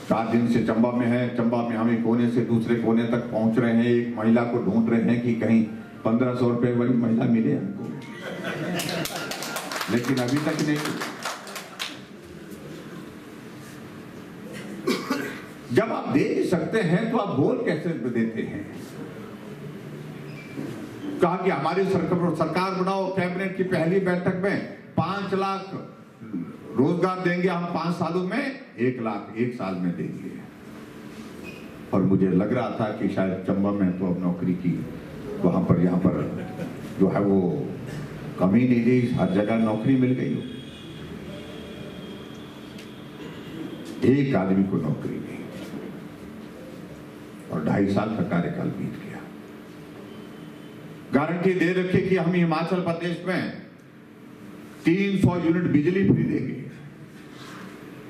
4 दिन से चंबा में है। चंबा में हम एक कोने से दूसरे कोने तक पहुंच रहे हैं, एक महिला को ढूंढ रहे हैं कि कहीं 1500 रुपए वाली महिला मिले हमको, लेकिन अभी तक नहीं। जब आप दे नहीं सकते हैं तो आप बोल कैसे देते हैं? कहा कि हमारी सरकार बनाओ, कैबिनेट की पहली बैठक में 5 लाख रोजगार देंगे हम 5 सालों में, 1 लाख 1 साल में देंगे। और मुझे लग रहा था कि शायद चंबा में तो अब नौकरी की वहां पर यहाँ पर जो है वो कमी नहीं रही, हर जगह नौकरी मिल गई हो। एक आदमी को नौकरी नहीं, और 2.5 साल का कार्यकाल बीत गया। गारंटी दे रखी कि हम हिमाचल प्रदेश में 300 यूनिट बिजली फ्री देंगे,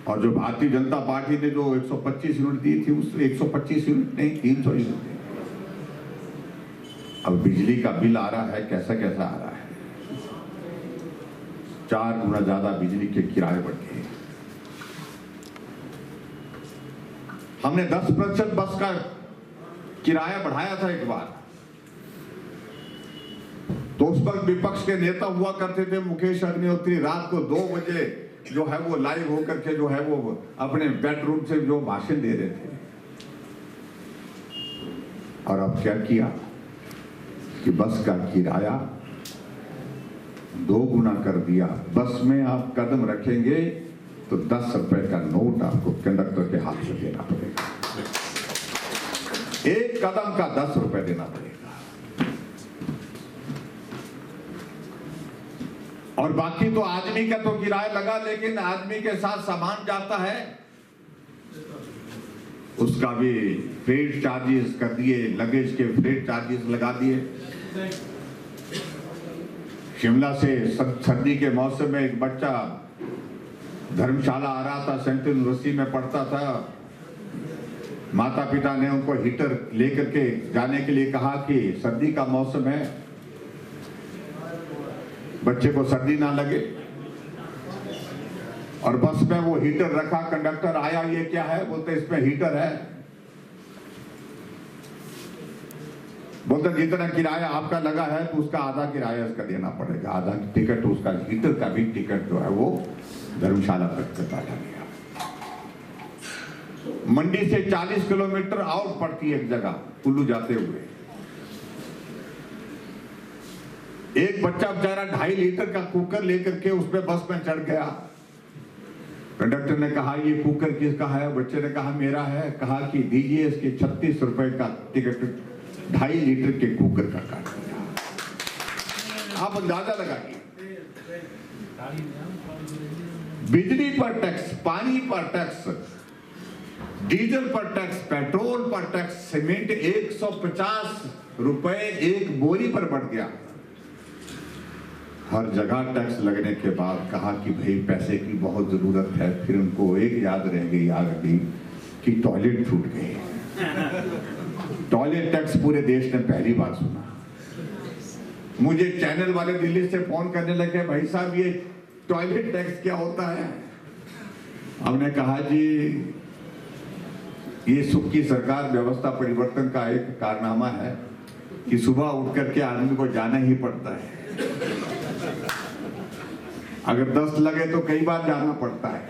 और जो भारतीय जनता पार्टी ने जो 125 यूनिट दी थी, उस 125 यूनिट नहीं 300 यूनिट। अब बिजली का बिल आ रहा है, कैसा कैसा आ रहा है, 4 गुना ज्यादा बिजली के किराए बढ़ गए। हमने 10% बस का किराया बढ़ाया था एक बार, तो उस वक्त विपक्ष के नेता हुआ करते थे मुकेश अग्निहोत्री, रात को 2 बजे जो है वो लाइव होकर के जो है वो अपने बेडरूम से जो भाषण दे रहे थे। और अब क्या किया कि बस का किराया 2 गुना कर दिया। बस में आप कदम रखेंगे तो 10 रुपए का नोट आपको कंडक्टर के हाथ में देना पड़ेगा, एक कदम का 10 रुपए देना पड़ेगा। और बाकी तो आदमी का तो किराया लगा, लेकिन आदमी के साथ सामान जाता है उसका भी फ्रेट चार्जेस कर दिए, लगेज के फ्रेट चार्जेस लगा दिए। शिमला से सर्दी के मौसम में एक बच्चा धर्मशाला आ रहा था, सेंट्रल यूनिवर्सिटी में पढ़ता था, माता पिता ने उनको हीटर लेकर के जाने के लिए कहा कि सर्दी का मौसम है, बच्चे को सर्दी ना लगे, और बस में वो हीटर रखा। कंडक्टर आया, ये क्या है? बोलते इसमें हीटर है। बोलते जितना किराया आपका लगा है तो उसका आधा किराया इसका देना पड़ेगा, आधा टिकट उसका, हीटर का भी टिकट जो है वो धर्मशाला तक का काटा गया। मंडी से 40 किलोमीटर आउट पड़ती है एक जगह कुल्लू जाते हुए। एक बच्चा बेचारा 2.5 लीटर का कुकर लेकर के उसमें बस में चढ़ गया। कंडक्टर ने कहा ये कुकर किसका है? बच्चे ने कहा मेरा है। कहा कि दीजिए इसके 36 रुपए का टिकट, 2.5 लीटर के कुकर का काट दिया। आप अंदाजा लगाइए, बिजली पर टैक्स, पानी पर टैक्स, डीजल पर टैक्स, पेट्रोल पर टैक्स, सीमेंट 150 रुपए एक बोरी पर बढ़ गया। हर जगह टैक्स लगने के बाद कहा कि भाई पैसे की बहुत जरूरत है। फिर उनको एक याद रह गई कि टॉयलेट छूट गए। टॉयलेट टैक्स पूरे देश ने पहली बार सुना। मुझे चैनल वाले दिल्ली से फोन करने लगे, भाई साहब ये टॉयलेट टैक्स क्या होता है? हमने कहा जी ये सुख की सरकार व्यवस्था परिवर्तन का एक कारनामा है कि सुबह उठ करके आदमी को जाना ही पड़ता है। अगर 10 लगे तो कई बार जाना पड़ता है,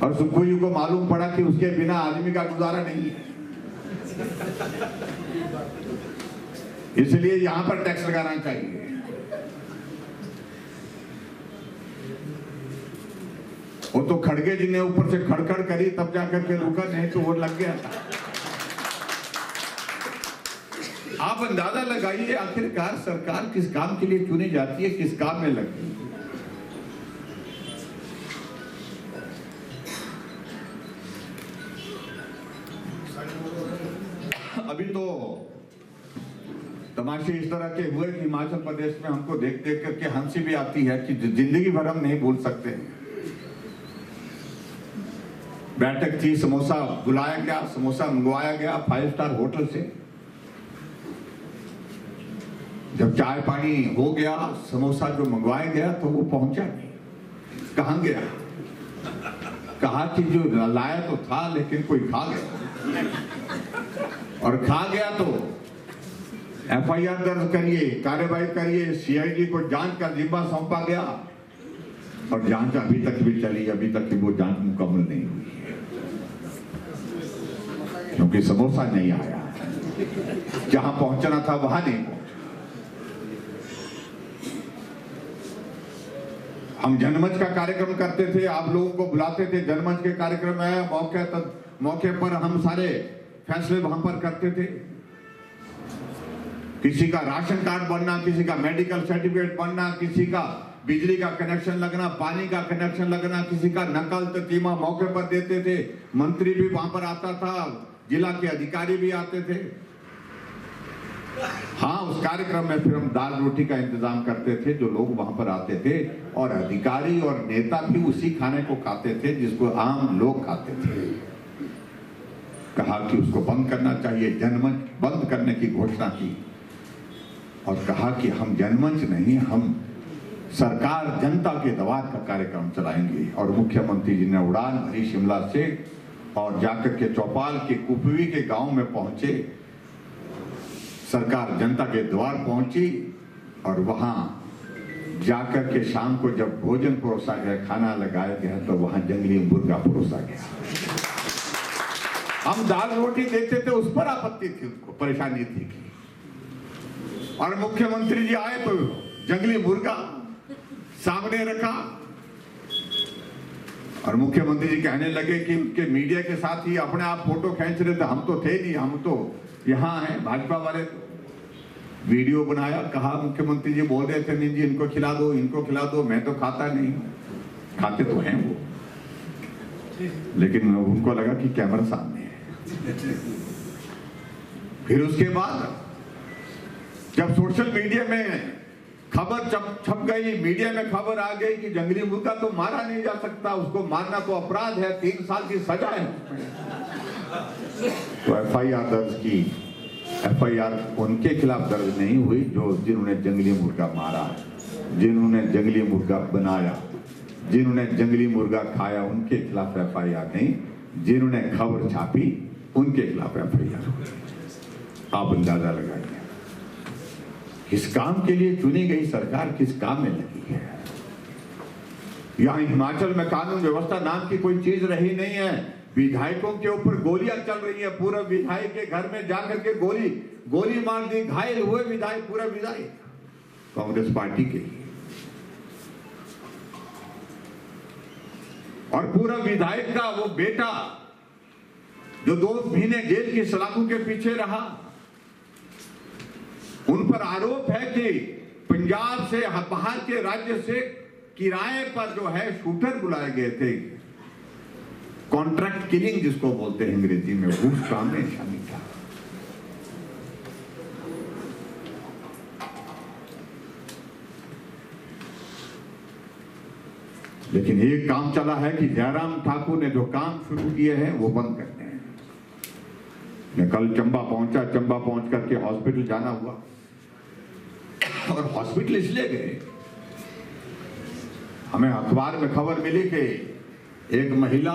और सुखू जी को मालूम पड़ा कि उसके बिना आदमी का गुजारा नहीं है, इसलिए यहां पर टैक्स लगाना चाहिए। वो तो खड़गे जी ने ऊपर से खड़खड़ करी तब जाकर के रुका, नहीं तो वो लग गया था। आप अंदाजा लगाइए आखिरकार सरकार किस काम के लिए चुनी जाती है, किस काम में लगती है। अभी तो तमाशे इस तरह के हुए कि हिमाचल प्रदेश में हमको देख देख करके हंसी भी आती है कि जिंदगी भर हम नहीं भूल सकते। बैठक थी, समोसा बुलाया गया, समोसा मंगवाया गया 5 स्टार होटल से। जब चाय पानी हो गया, समोसा जो मंगवाया गया तो वो पहुंचा नहीं। कहां गया? कहा कि जो लाया तो था लेकिन कोई खा गया, और खा गया तो एफआईआर दर्ज करिए, कार्रवाई करिए, सीआईडी को जांच का जिम्मा सौंपा गया और जांच अभी तक भी चली, अभी तक वो जांच मुकम्मल नहीं हुई है क्योंकि समोसा नहीं आया, जहां पहुंचना था वहां नहीं पहुंचा। हम जनमंच का कार्यक्रम करते थे, आप लोगों को बुलाते थे, जनमंच के कार्यक्रम में मौके पर हम सारे फैसले वहां पर करते थे। किसी का राशन कार्ड बनना, किसी का मेडिकल सर्टिफिकेट बनना, किसी का बिजली का कनेक्शन लगना, पानी का कनेक्शन लगना, किसी का नकल तकीमा मौके पर देते थे। मंत्री भी वहां पर आता था, जिला के अधिकारी भी आते थे। हाँ, उस कार्यक्रम में फिर हम दाल रोटी का इंतजाम करते थे, जो लोग वहां पर आते थे, और अधिकारी और नेता भी उसी खाने को खाते थे जिसको आम लोग खाते थे। कहा कि उसको बंद करना चाहिए, जनमंच बंद करने की घोषणा की, और कहा कि हम जनमंच नहीं, हम सरकार जनता के द्वार का कार्यक्रम चलाएंगे। और मुख्यमंत्री जी ने उड़ान भरी शिमला से और जाकर के चौपाल के कुपवी के गांव में पहुंचे। सरकार जनता के द्वार पहुंची और वहां जाकर के शाम को जब भोजन परोसा गया, खाना लगाया गया, तो वहां जंगली मुर्गा परोसा गया। हम दाल रोटी देते थे, उस पर आपत्ति थी, उनको परेशानी थी। और मुख्यमंत्री जी आए तो जंगली मुर्गा सामने रखा और मुख्यमंत्री जी कहने लगे कि उनके मीडिया के साथ ही अपने आप फोटो खींच रहे थे, हम तो थे नहीं, हम तो यहाँ हैं भाजपा वाले। वीडियो बनाया, कहा मुख्यमंत्री जी बोल रहे थे नहीं जी इनको खिला दो, इनको खिला दो, मैं तो खाता नहीं। खाते तो हैं वो, लेकिन उनको लगा कि कैमरा सामने है। फिर उसके बाद जब सोशल मीडिया में खबर छप गई, मीडिया में खबर आ गई कि जंगली मुर्गा तो मारा नहीं जा सकता, उसको मारना तो अपराध है, 3 साल की सजा है, तो एफआईआर दर्ज की। एफआईआर उनके खिलाफ दर्ज नहीं हुई जिन्होंने जंगली मुर्गा मारा, जिन्होंने जंगली मुर्गा बनाया, जिन्होंने जंगली मुर्गा खाया, उनके खिलाफ एफआईआर नहीं, जिन्होंने खबर छापी उनके खिलाफ एफआईआर हुई। आप अंदाजा लगाइए किस काम के लिए चुनी गई सरकार किस काम में लगी है। यहाँ हिमाचल में कानून व्यवस्था नाम की कोई चीज रही नहीं है। विधायकों के ऊपर गोलियां चल रही है, पूरा विधायक के घर में जाकर के गोली मार दी, घायल हुए विधायक, पूरा विधायक कांग्रेस पार्टी के। और पूरा विधायक का वो बेटा जो 2 महीने जेल की सलाखों के पीछे रहा, उन पर आरोप है कि पंजाब से बाहर के राज्य से किराए पर जो है शूटर बुलाए गए थे, कॉन्ट्रैक्ट किलिंग जिसको बोलते हैं अंग्रेजी में, उस काम में शामिल था। लेकिन एक काम चला है कि जयराम ठाकुर ने जो काम शुरू किए हैं वो बंद करते हैं। मैं कल चंबा पहुंचा, चंबा पहुंच करके हॉस्पिटल जाना हुआ, और हॉस्पिटल इसलिए गए, हमें अखबार में खबर मिली कि एक महिला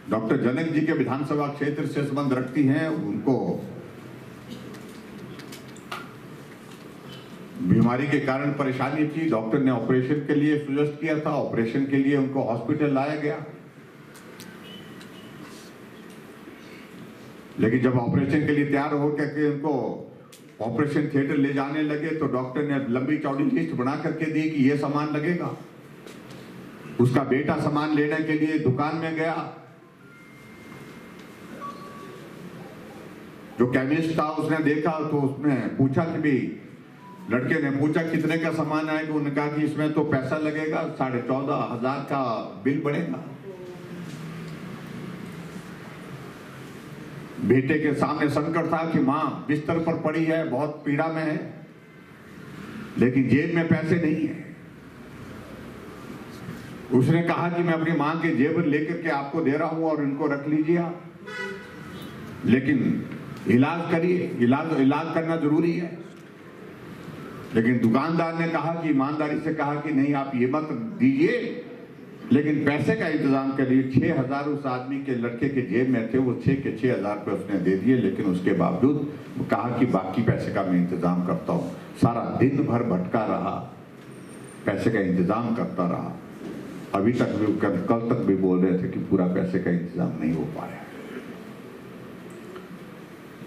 डॉक्टर जनक जी के विधानसभा क्षेत्र से संबंध रखती हैं, उनको बीमारी के कारण परेशानी थी, डॉक्टर ने ऑपरेशन के लिए सजेस्ट किया था, ऑपरेशन के लिए उनको हॉस्पिटल लाया गया। लेकिन जब ऑपरेशन के लिए तैयार होकर के उनको ऑपरेशन थिएटर ले जाने लगे तो डॉक्टर ने लंबी चौड़ी लिस्ट बना करके दी कि ये सामान लगेगा। उसका बेटा सामान लेने के लिए दुकान में गया, जो केमिस्ट था उसने देखा तो उसने पूछा कि भी, लड़के ने पूछा कितने का सामान आएगा, उन्होंने कहा कि इसमें तो पैसा लगेगा, 14,500 का बिल बढ़ेगा। बेटे के सामने संकट था कि मां बिस्तर पर पड़ी है, बहुत पीड़ा में है, लेकिन जेब में पैसे नहीं है। उसने कहा कि मैं अपनी मां के जेब लेकर के आपको दे रहा हूं और इनको रख लीजिए आप, लेकिन इलाज करिए, इलाज करना जरूरी है। लेकिन दुकानदार ने कहा कि ईमानदारी से कहा कि नहीं आप ये मत दीजिए, लेकिन पैसे का इंतजाम के लिए 6,000 उस आदमी के लड़के के जेब में थे, वो 6 के 6,000 रुपये उसने दे दिए। लेकिन उसके बावजूद कहा कि बाकी पैसे का मैं इंतजाम करता हूँ। सारा दिन भर भटका रहा, पैसे का इंतजाम करता रहा। अभी तक भी कल तक भी बोल रहे थे कि पूरा पैसे का इंतजाम नहीं हो पाया।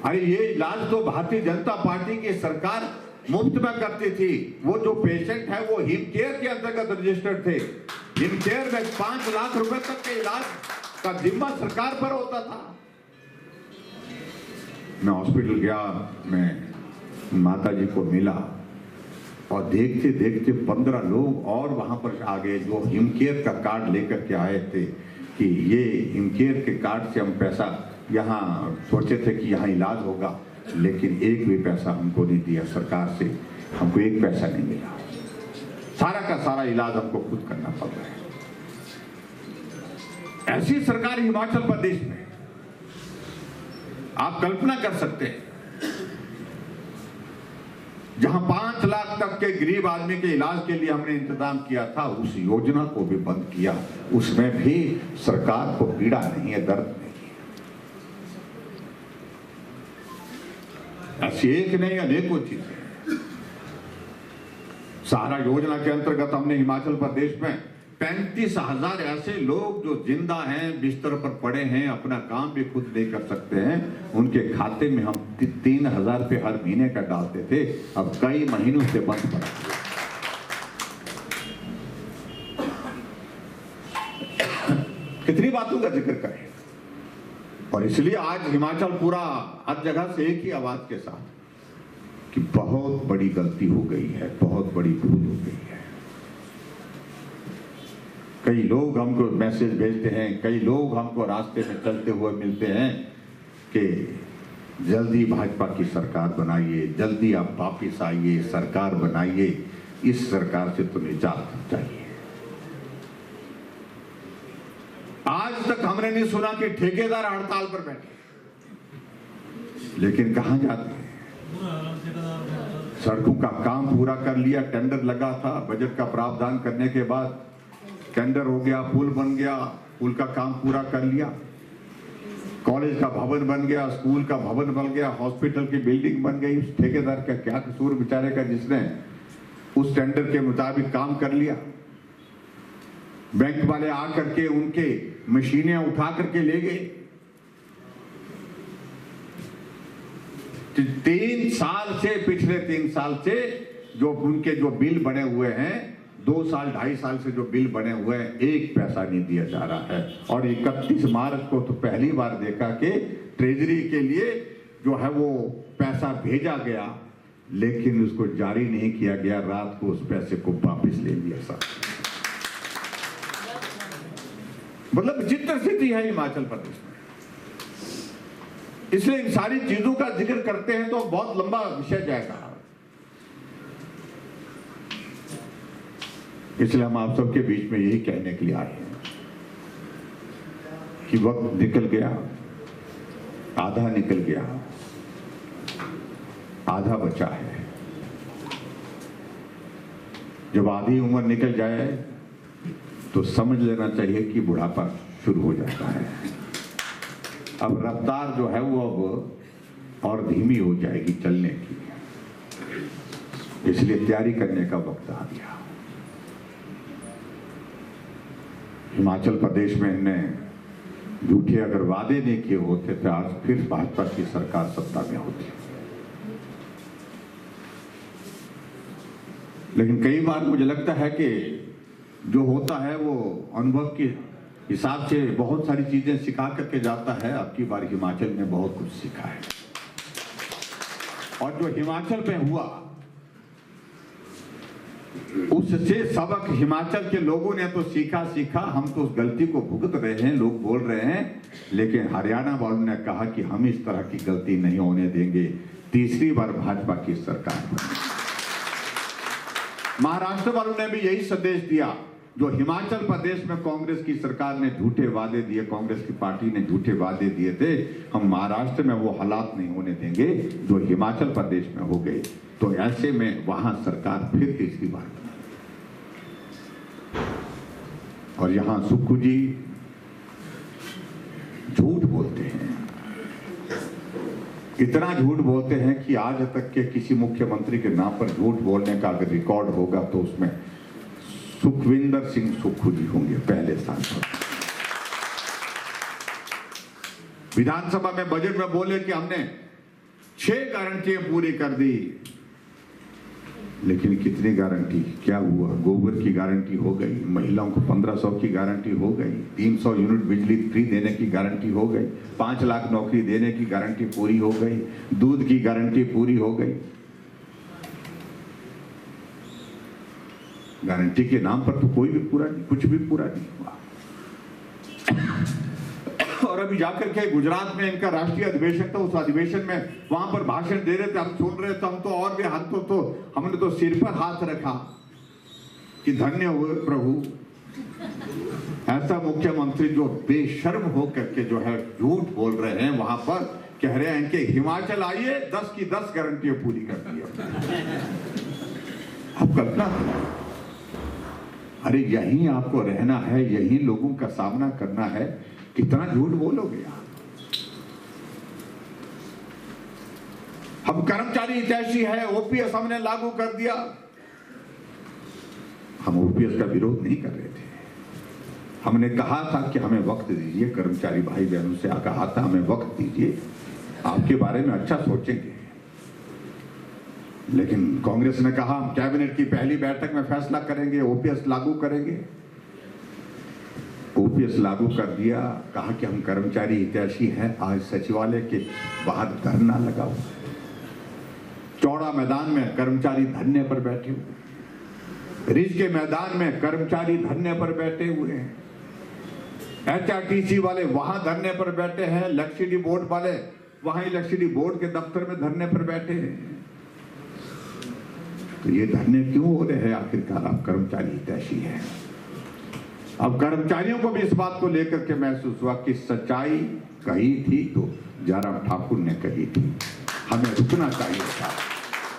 अरे ये इलाज तो भारतीय जनता पार्टी की सरकार मुफ्त में करती थी। वो जो पेशेंट है वो हिम केयर के अंतर्गत रजिस्टर्ड थे। हिम केयर में 5 लाख रुपए तक के इलाज का जिम्मा सरकार पर होता था। मैं हॉस्पिटल गया, मैं माता जी को मिला और देखते देखते 15 लोग और वहां पर आ गए जो हिम केयर का कार्ड लेकर के आए थे कि ये हिम केयर के कार्ड से हम पैसा यहाँ सोचे थे कि यहाँ इलाज होगा, लेकिन एक भी पैसा हमको नहीं दिया सरकार से, हमको एक पैसा नहीं मिला। सारा का सारा इलाज हमको खुद करना पड़ रहा है। ऐसी सरकार हिमाचल प्रदेश में, आप कल्पना कर सकते हैं, जहां 5 लाख तक के गरीब आदमी के इलाज के लिए हमने इंतजाम किया था, उस योजना को भी बंद किया। उसमें भी सरकार को पीड़ा नहीं है, दर्द नहीं है। ऐसी एक नहीं अनेकों चीजें। सहारा योजना के अंतर्गत हमने हिमाचल प्रदेश में 35,000 ऐसे लोग जो जिंदा हैं, बिस्तर पर पड़े हैं, अपना काम भी खुद नहीं कर सकते हैं, उनके खाते में हम 3,000 रुपये हर महीने का डालते थे। अब कई महीनों से बंद पड़ा। कितनी बातों का जिक्र करें। और इसलिए आज हिमाचल पूरा हर जगह से एक ही आवाज के साथ कि बहुत बड़ी गलती हो गई है, बहुत बड़ी भूल हो गई है। कई लोग हमको मैसेज भेजते हैं, कई लोग हमको रास्ते में चलते हुए मिलते हैं कि जल्दी भाजपा की सरकार बनाइए, जल्दी आप वापिस आइए, सरकार बनाइए, इस सरकार से तो निजात चाहिए। आज तक हमने नहीं सुना कि ठेकेदार हड़ताल पर बैठे, लेकिन कहां जाते हैं? सड़कों का काम पूरा कर लिया, टेंडर लगा था, बजट का प्रावधान करने के बाद टेंडर हो गया, पुल बन गया, पुल का काम पूरा कर लिया, कॉलेज का भवन बन गया, स्कूल का भवन बन गया, हॉस्पिटल की बिल्डिंग बन गई। उस ठेकेदार का क्या कसूर बेचारे का, जिसने उस टेंडर के मुताबिक काम कर लिया? बैंक वाले आकर के उनके मशीनें उठा करके ले गए। 3 साल से, पिछले 3 साल से जो उनके जो बिल बने हुए हैं, 2 साल 2.5 साल से जो बिल बने हुए हैं, एक पैसा नहीं दिया जा रहा है। और 31 मार्च को तो पहली बार देखा कि ट्रेजरी के लिए जो है वो पैसा भेजा गया, लेकिन उसको जारी नहीं किया गया। रात को उस पैसे को वापस ले लिया साहब। मतलब विचित्र स्थिति है हिमाचल प्रदेश में। इसलिए इन सारी चीजों का जिक्र करते हैं तो बहुत लंबा विषय जाएगा। इसलिए हम आप सबके बीच में यही कहने के लिए आए हैं कि वक्त निकल गया, आधा निकल गया, आधा बचा है। जब आधी उम्र निकल जाए तो समझ लेना चाहिए कि बुढ़ापा शुरू हो जाता है। अब रफ्तार जो है वो अब और धीमी हो जाएगी चलने की, इसलिए तैयारी करने का वक्त आ गया। हिमाचल प्रदेश में इन्हें झूठे अगर वादे नहीं किए होते तो आज फिर भाजपा की सरकार सत्ता में होती। लेकिन कई बार मुझे लगता है कि जो होता है वो अनुभव के हिसाब से बहुत सारी चीजें सिखा करके जाता है। अब की बार हिमाचल ने बहुत कुछ सीखा है, और जो हिमाचल में हुआ उससे सबक हिमाचल के लोगों ने तो सीखा। हम तो उस गलती को भुगत रहे हैं, लोग बोल रहे हैं, लेकिन हरियाणा वालों ने कहा कि हम इस तरह की गलती नहीं होने देंगे। तीसरी बार भाजपा की सरकार बनी। महाराष्ट्र वालों ने भी यही संदेश दिया। जो हिमाचल प्रदेश में कांग्रेस की सरकार ने झूठे वादे दिए, कांग्रेस की पार्टी ने झूठे वादे दिए थे, हम महाराष्ट्र में वो हालात नहीं होने देंगे जो हिमाचल प्रदेश में हो गए। तो ऐसे में वहां सरकार फिर तीसरी बार और यहाँ सुक्खू जी झूठ बोलते हैं, इतना झूठ बोलते हैं कि आज तक के किसी मुख्यमंत्री के नाम पर झूठ बोलने का अगर रिकॉर्ड होगा तो उसमें सुखविंदर सिंह सुक्खू जी होंगे पहले स्थान पर। विधानसभा में बजट में बोले कि हमने 6 गारंटियां पूरी कर दी, लेकिन कितनी गारंटी, क्या हुआ? गोबर की गारंटी हो गई, महिलाओं को 1500 की गारंटी हो गई, 300 यूनिट बिजली फ्री देने की गारंटी हो गई, 5 लाख नौकरी देने की गारंटी पूरी हो गई, दूध की गारंटी पूरी हो गई। गारंटी के नाम पर तो कोई भी पूरा नहीं, कुछ भी पूरा नहीं हुआ। और अभी जाकर के गुजरात में इनका राष्ट्रीय अधिवेशन था, उस अधिवेशन में वहां पर भाषण दे रहे थे, हम सुन रहे थे, हम तो और भी हाथ तो हमने तो सिर पर हाथ रखा कि धन्य हुए प्रभु, ऐसा मुख्यमंत्री जो बेशर्म हो करके जो है झूठ बोल रहे हैं, वहां पर कह रहे हैं इनके हिमाचल आइए 10 की 10 गारंटियां पूरी कर दी। अब कल्पना, अरे यहीं आपको रहना है, यहीं लोगों का सामना करना है, कितना झूठ बोलोगे आप? हम कर्मचारी हितैषी है, ओपीएस हमने लागू कर दिया। हम ओपीएस का विरोध नहीं कर रहे थे, हमने कहा था कि हमें वक्त दीजिए, कर्मचारी भाई बहनों से कहा था हमें वक्त दीजिए, आपके बारे में अच्छा सोचेंगे। लेकिन कांग्रेस ने कहा हम कैबिनेट की पहली बैठक में फैसला करेंगे, ओपीएस लागू करेंगे। ओपीएस लागू कर दिया, कहा कि हम कर्मचारी हितैषी हैं। आज सचिवालय के बाहर धरना लगा हुआ है, चौड़ा मैदान में कर्मचारी धरने पर बैठे हुए, रिज के मैदान में कर्मचारी धरने पर बैठे हुए हैं, एचआरटीसी वाले वहां धरने पर बैठे हैं, इलेक्ट्रिसिटी बोर्ड वाले वहां इलेक्ट्रिसिटी बोर्ड के दफ्तर में धरने पर बैठे हैं। तो ये धरने क्यों हो रहे हैं? आखिरकार आप कर्मचारी हितैषी हैं। अब कर्मचारियों को भी इस बात को लेकर के महसूस हुआ कि सच्चाई कही थी तो जयराम ठाकुर ने कही थी, हमें रुकना चाहिए था।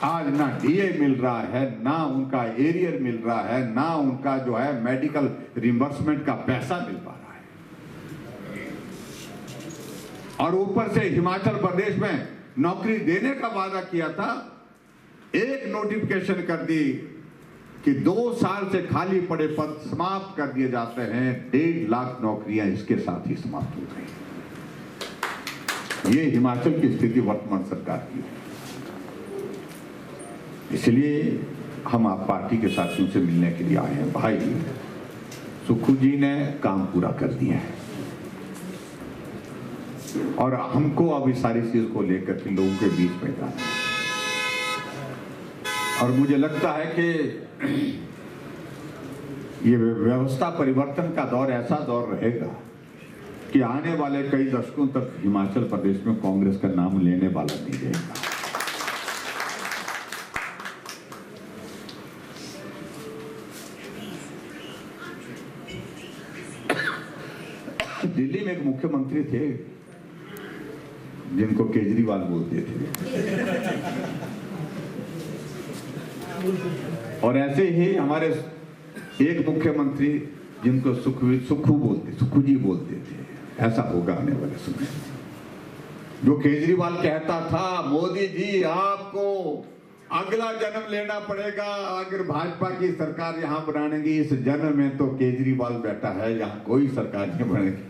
आज ना डीए मिल रहा है, ना उनका एरियर मिल रहा है, ना उनका जो है मेडिकल रिम्बर्समेंट का पैसा मिल पा रहा है, और ऊपर से हिमाचल प्रदेश में नौकरी देने का वादा किया था, एक नोटिफिकेशन कर दी कि 2 साल से खाली पड़े पद समाप्त कर दिए जाते हैं। 1.5 लाख नौकरियां इसके साथ ही समाप्त हो गई। ये हिमाचल की स्थिति वर्तमान सरकार की है। इसलिए हम आप पार्टी के साथियों से मिलने के लिए आए हैं। भाई सुक्खू जी ने काम पूरा कर दिया है, और हमको अब इस सारी चीज को लेकर के लोगों के बीच में जाना है। और मुझे लगता है कि ये व्यवस्था परिवर्तन का दौर ऐसा दौर रहेगा कि आने वाले कई दशकों तक हिमाचल प्रदेश में कांग्रेस का नाम लेने वाला नहीं रहेगा। दिल्ली में एक मुख्यमंत्री थे जिनको केजरीवाल बोलते थे, और ऐसे ही हमारे एक मुख्यमंत्री जिनको सुक्खू जी बोलते थे। ऐसा होगा आने वाले समय। जो केजरीवाल कहता था मोदी जी आपको अगला जन्म लेना पड़ेगा, अगर भाजपा की सरकार यहां बनाएंगी, इस जन्म में तो केजरीवाल बैठा है, यहां कोई सरकार नहीं बनेगी।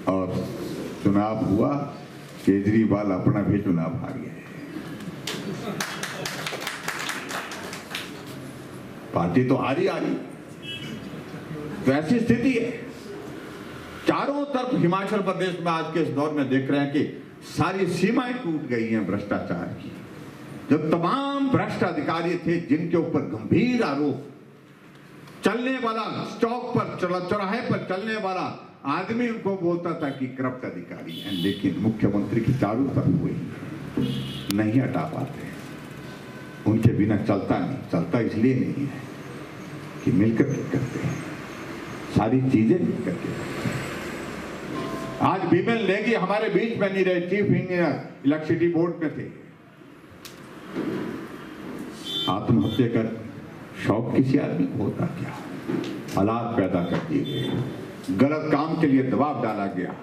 और चुनाव हुआ, केजरीवाल अपना भी चुनाव हार गए। पार्टी तो हारी। तो ऐसी स्थिति है। चारों तरफ हिमाचल प्रदेश में आज के इस दौर में देख रहे हैं कि सारी सीमाएं टूट गई हैं भ्रष्टाचार की। जो तमाम भ्रष्ट अधिकारी थे जिनके ऊपर गंभीर आरोप, चलने वाला चौक पर चौराहे पर चलने वाला आदमी उनको बोलता था कि करप्ट अधिकारी हैं, लेकिन मुख्यमंत्री की चारों तरफ हुई नहीं हटा पाते। उनके बिना चलता नहीं। चलता इसलिए नहीं है कि मिलकर के करते हैं, सारी चीजें मिलकर के। आज बिमल नेगी हमारे बीच में नहीं रहे, चीफ इंजीनियर इलेक्ट्रिसिटी बोर्ड में थे। आत्महत्या का शौक किसी आदमी को होता क्या? हालात पैदा कर दिए गए, गलत काम के लिए दबाव डाला गया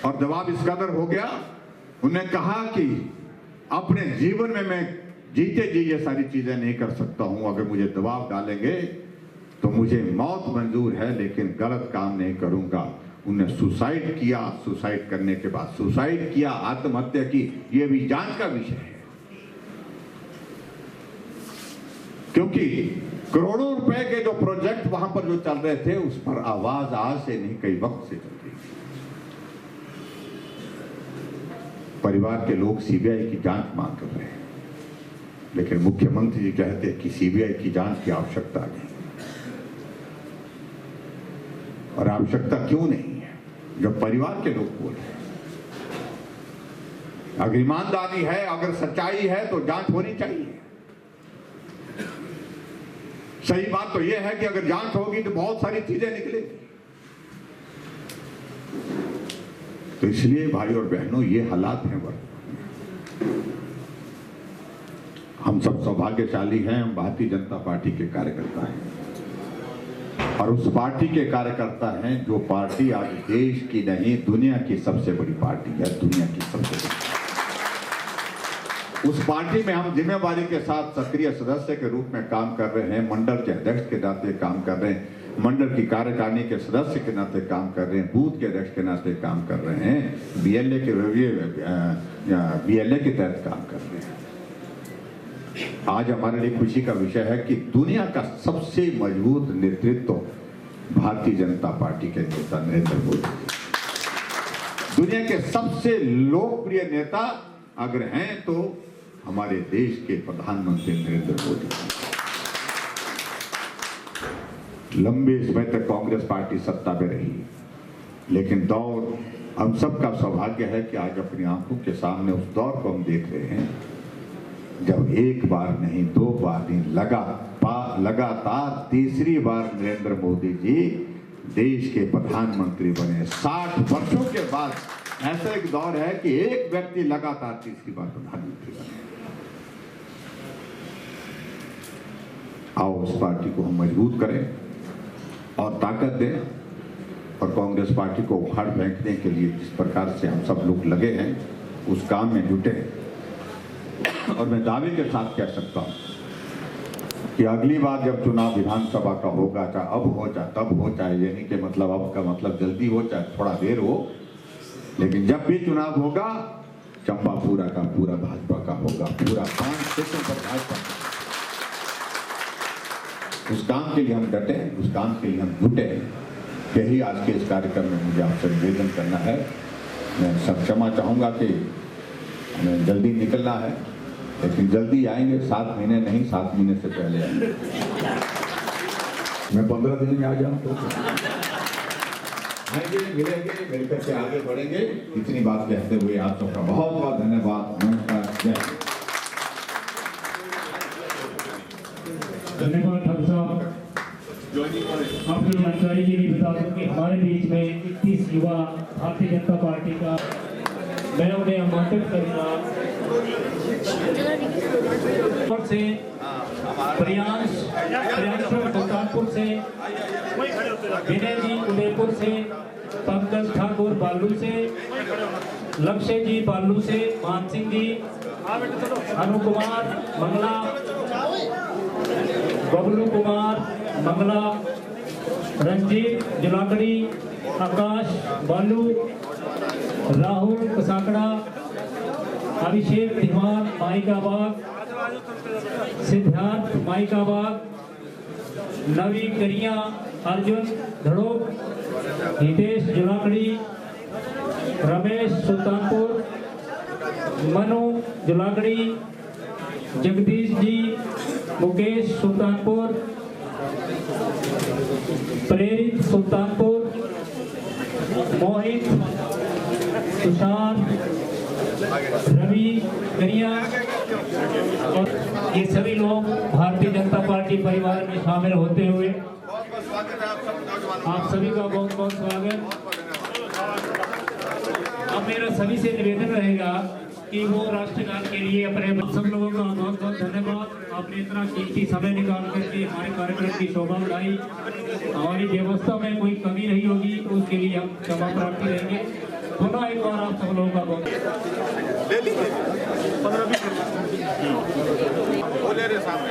और दबाव इस कदर हो गया, उन्हें कहा कि अपने जीवन में मैं जीते जी ये सारी चीजें नहीं कर सकता हूं, अगर मुझे दबाव डालेंगे तो मुझे मौत मंजूर है लेकिन गलत काम नहीं करूंगा। उन्हें सुसाइड किया, सुसाइड करने के बाद सुसाइड किया, आत्महत्या की, ये भी जांच का विषय है, क्योंकि करोड़ों रुपए के जो प्रोजेक्ट वहां पर जो चल रहे थे उस पर आवाज आज से नहीं कई वक्त से चल रही थी। परिवार के लोग सीबीआई की जांच मांग कर रहे हैं, लेकिन मुख्यमंत्री जी कहते हैं कि सीबीआई की जांच की आवश्यकता नहीं। और आवश्यकता क्यों नहीं है जब परिवार के लोग बोल रहे हैं? अगर ईमानदारी है, अगर सच्चाई है तो जांच होनी चाहिए। सही बात तो यह है कि अगर जांच होगी तो बहुत सारी चीजें निकलेगी। तो इसलिए भाई और बहनों, ये हालात हैं वर्तमान। हम सब सौभाग्यशाली हैं, हम भारतीय जनता पार्टी के कार्यकर्ता हैं और उस पार्टी के कार्यकर्ता हैं जो पार्टी आज देश की नहीं दुनिया की सबसे बड़ी पार्टी है, दुनिया की सबसे बड़ी। उस पार्टी में हम जिम्मेवारी के साथ सक्रिय सदस्य के रूप में काम कर रहे हैं, मंडल के अध्यक्ष के नाते काम कर रहे हैं, मंडल की कार्यकारिणी के सदस्य के नाते काम कर रहे हैं, बूथ के अध्यक्ष के नाते काम कर रहे हैं, बीएलए के तहत काम कर रहे हैं। आज हमारे लिए खुशी का विषय है कि दुनिया का सबसे मजबूत नेतृत्व भारतीय जनता पार्टी के नेता नरेंद्र मोदी, दुनिया के सबसे लोकप्रिय नेता अगर हैं तो हमारे देश के प्रधानमंत्री नरेंद्र मोदी। लंबे समय तक कांग्रेस पार्टी सत्ता में रही, लेकिन दौर हम सबका सौभाग्य है कि आज अपनी आंखों के सामने उस दौर को हम देख रहे हैं जब एक बार नहीं, दो बार नहीं, लगातार तीसरी बार नरेंद्र मोदी जी देश के प्रधानमंत्री बने। 60 वर्षों के बाद ऐसा एक दौर है कि एक व्यक्ति लगातार तीसरी बार प्रधानमंत्री बने। आओ उस पार्टी को हम मजबूत करें और ताकत दें और कांग्रेस पार्टी को उखाड़ फेंकने के लिए जिस प्रकार से हम सब लोग लगे हैं उस काम में जुटे। और मैं दावे के साथ कह सकता हूं कि अगली बार जब चुनाव विधानसभा का होगा, चाहे अब हो चाहे तब हो, चाहे ये नहीं कि मतलब अब का मतलब जल्दी हो चाहे थोड़ा देर हो, लेकिन जब भी चुनाव होगा चंबा पूरा का पूरा भाजपा का होगा, पूरा 5 क्षेत्रों पर भाजपा। उस काम के लिए हम डटे, उस काम के लिए हम जुटे। यही आज के इस कार्यक्रम में मुझे आपसे निवेदन करना है। मैं सब क्षमा चाहूँगा कि हमें जल्दी निकलना है, लेकिन जल्दी आएंगे, 7 महीने नहीं, 7 महीने से पहले आएंगे। मैं 15 दिन में आ जाऊँ तो आएंगे, मिलेंगे, मिलकर के आगे बढ़ेंगे। इतनी बात कहते हुए आप सबका बहुत बहुत धन्यवाद। नमस्कार, जय हिंद। धन्यवाद ठाकुर साहब। आपकी जानकारी के लिए बता दूं कि हमारे बीच में 31 युवा भारतीय जनता पार्टी का, मैं उन्हें आमंत्रित करूंगा से प्रियांशु सुल्तानपुर से, विनय जी उदयपुर से, पंकज ठाकुर बालू से, लक्ष्य जी बालू से, मान सिंह जी, अनु कुमार मंगला, बबलू कुमार मंगला, रंजीत जुलाकड़ी, आकाश बालू, राहुल कसाकड़ा, अभिषेक धीमान माइकाबाग, सिद्धार्थ माइकाबाग, नवी करिया, अर्जुन धड़ोक, हितेश जुलाकड़ी, रमेश सुल्तानपुर, मनु जुलाकड़ी, जगदीश जी, मुकेश सुल्तानपुर, प्रेरित सुल्तानपुर, मोहित, तुषार, रवि करिया, और ये सभी लोग भारतीय जनता पार्टी परिवार में शामिल होते हुए आप सभी का बहुत बहुत स्वागत। अब मेरा सभी से निवेदन रहेगा कि वो राष्ट्रगान के लिए अपने सब लोगों का बहुत बहुत धन्यवाद। आपने इतना कीमती समय निकाल करके हमारे कार्यक्रम की शोभा बढ़ाई। हमारी व्यवस्था में कोई कमी नहीं होगी तो उसके लिए हम क्षमा प्रार्थी रहेंगे। पुनः एक बार आप सब लोगों का बहुत ले लीजिए 15-20 बोले रे सामने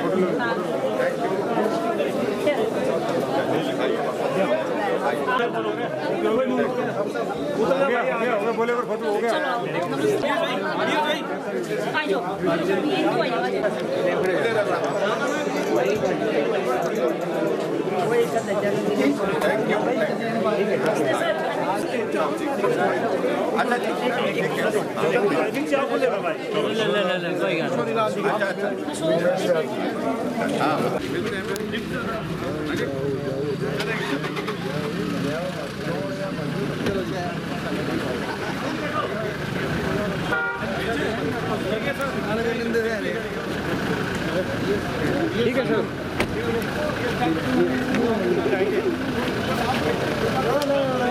बोले पर फोटो हो गया। अच्छा ठीक है सर।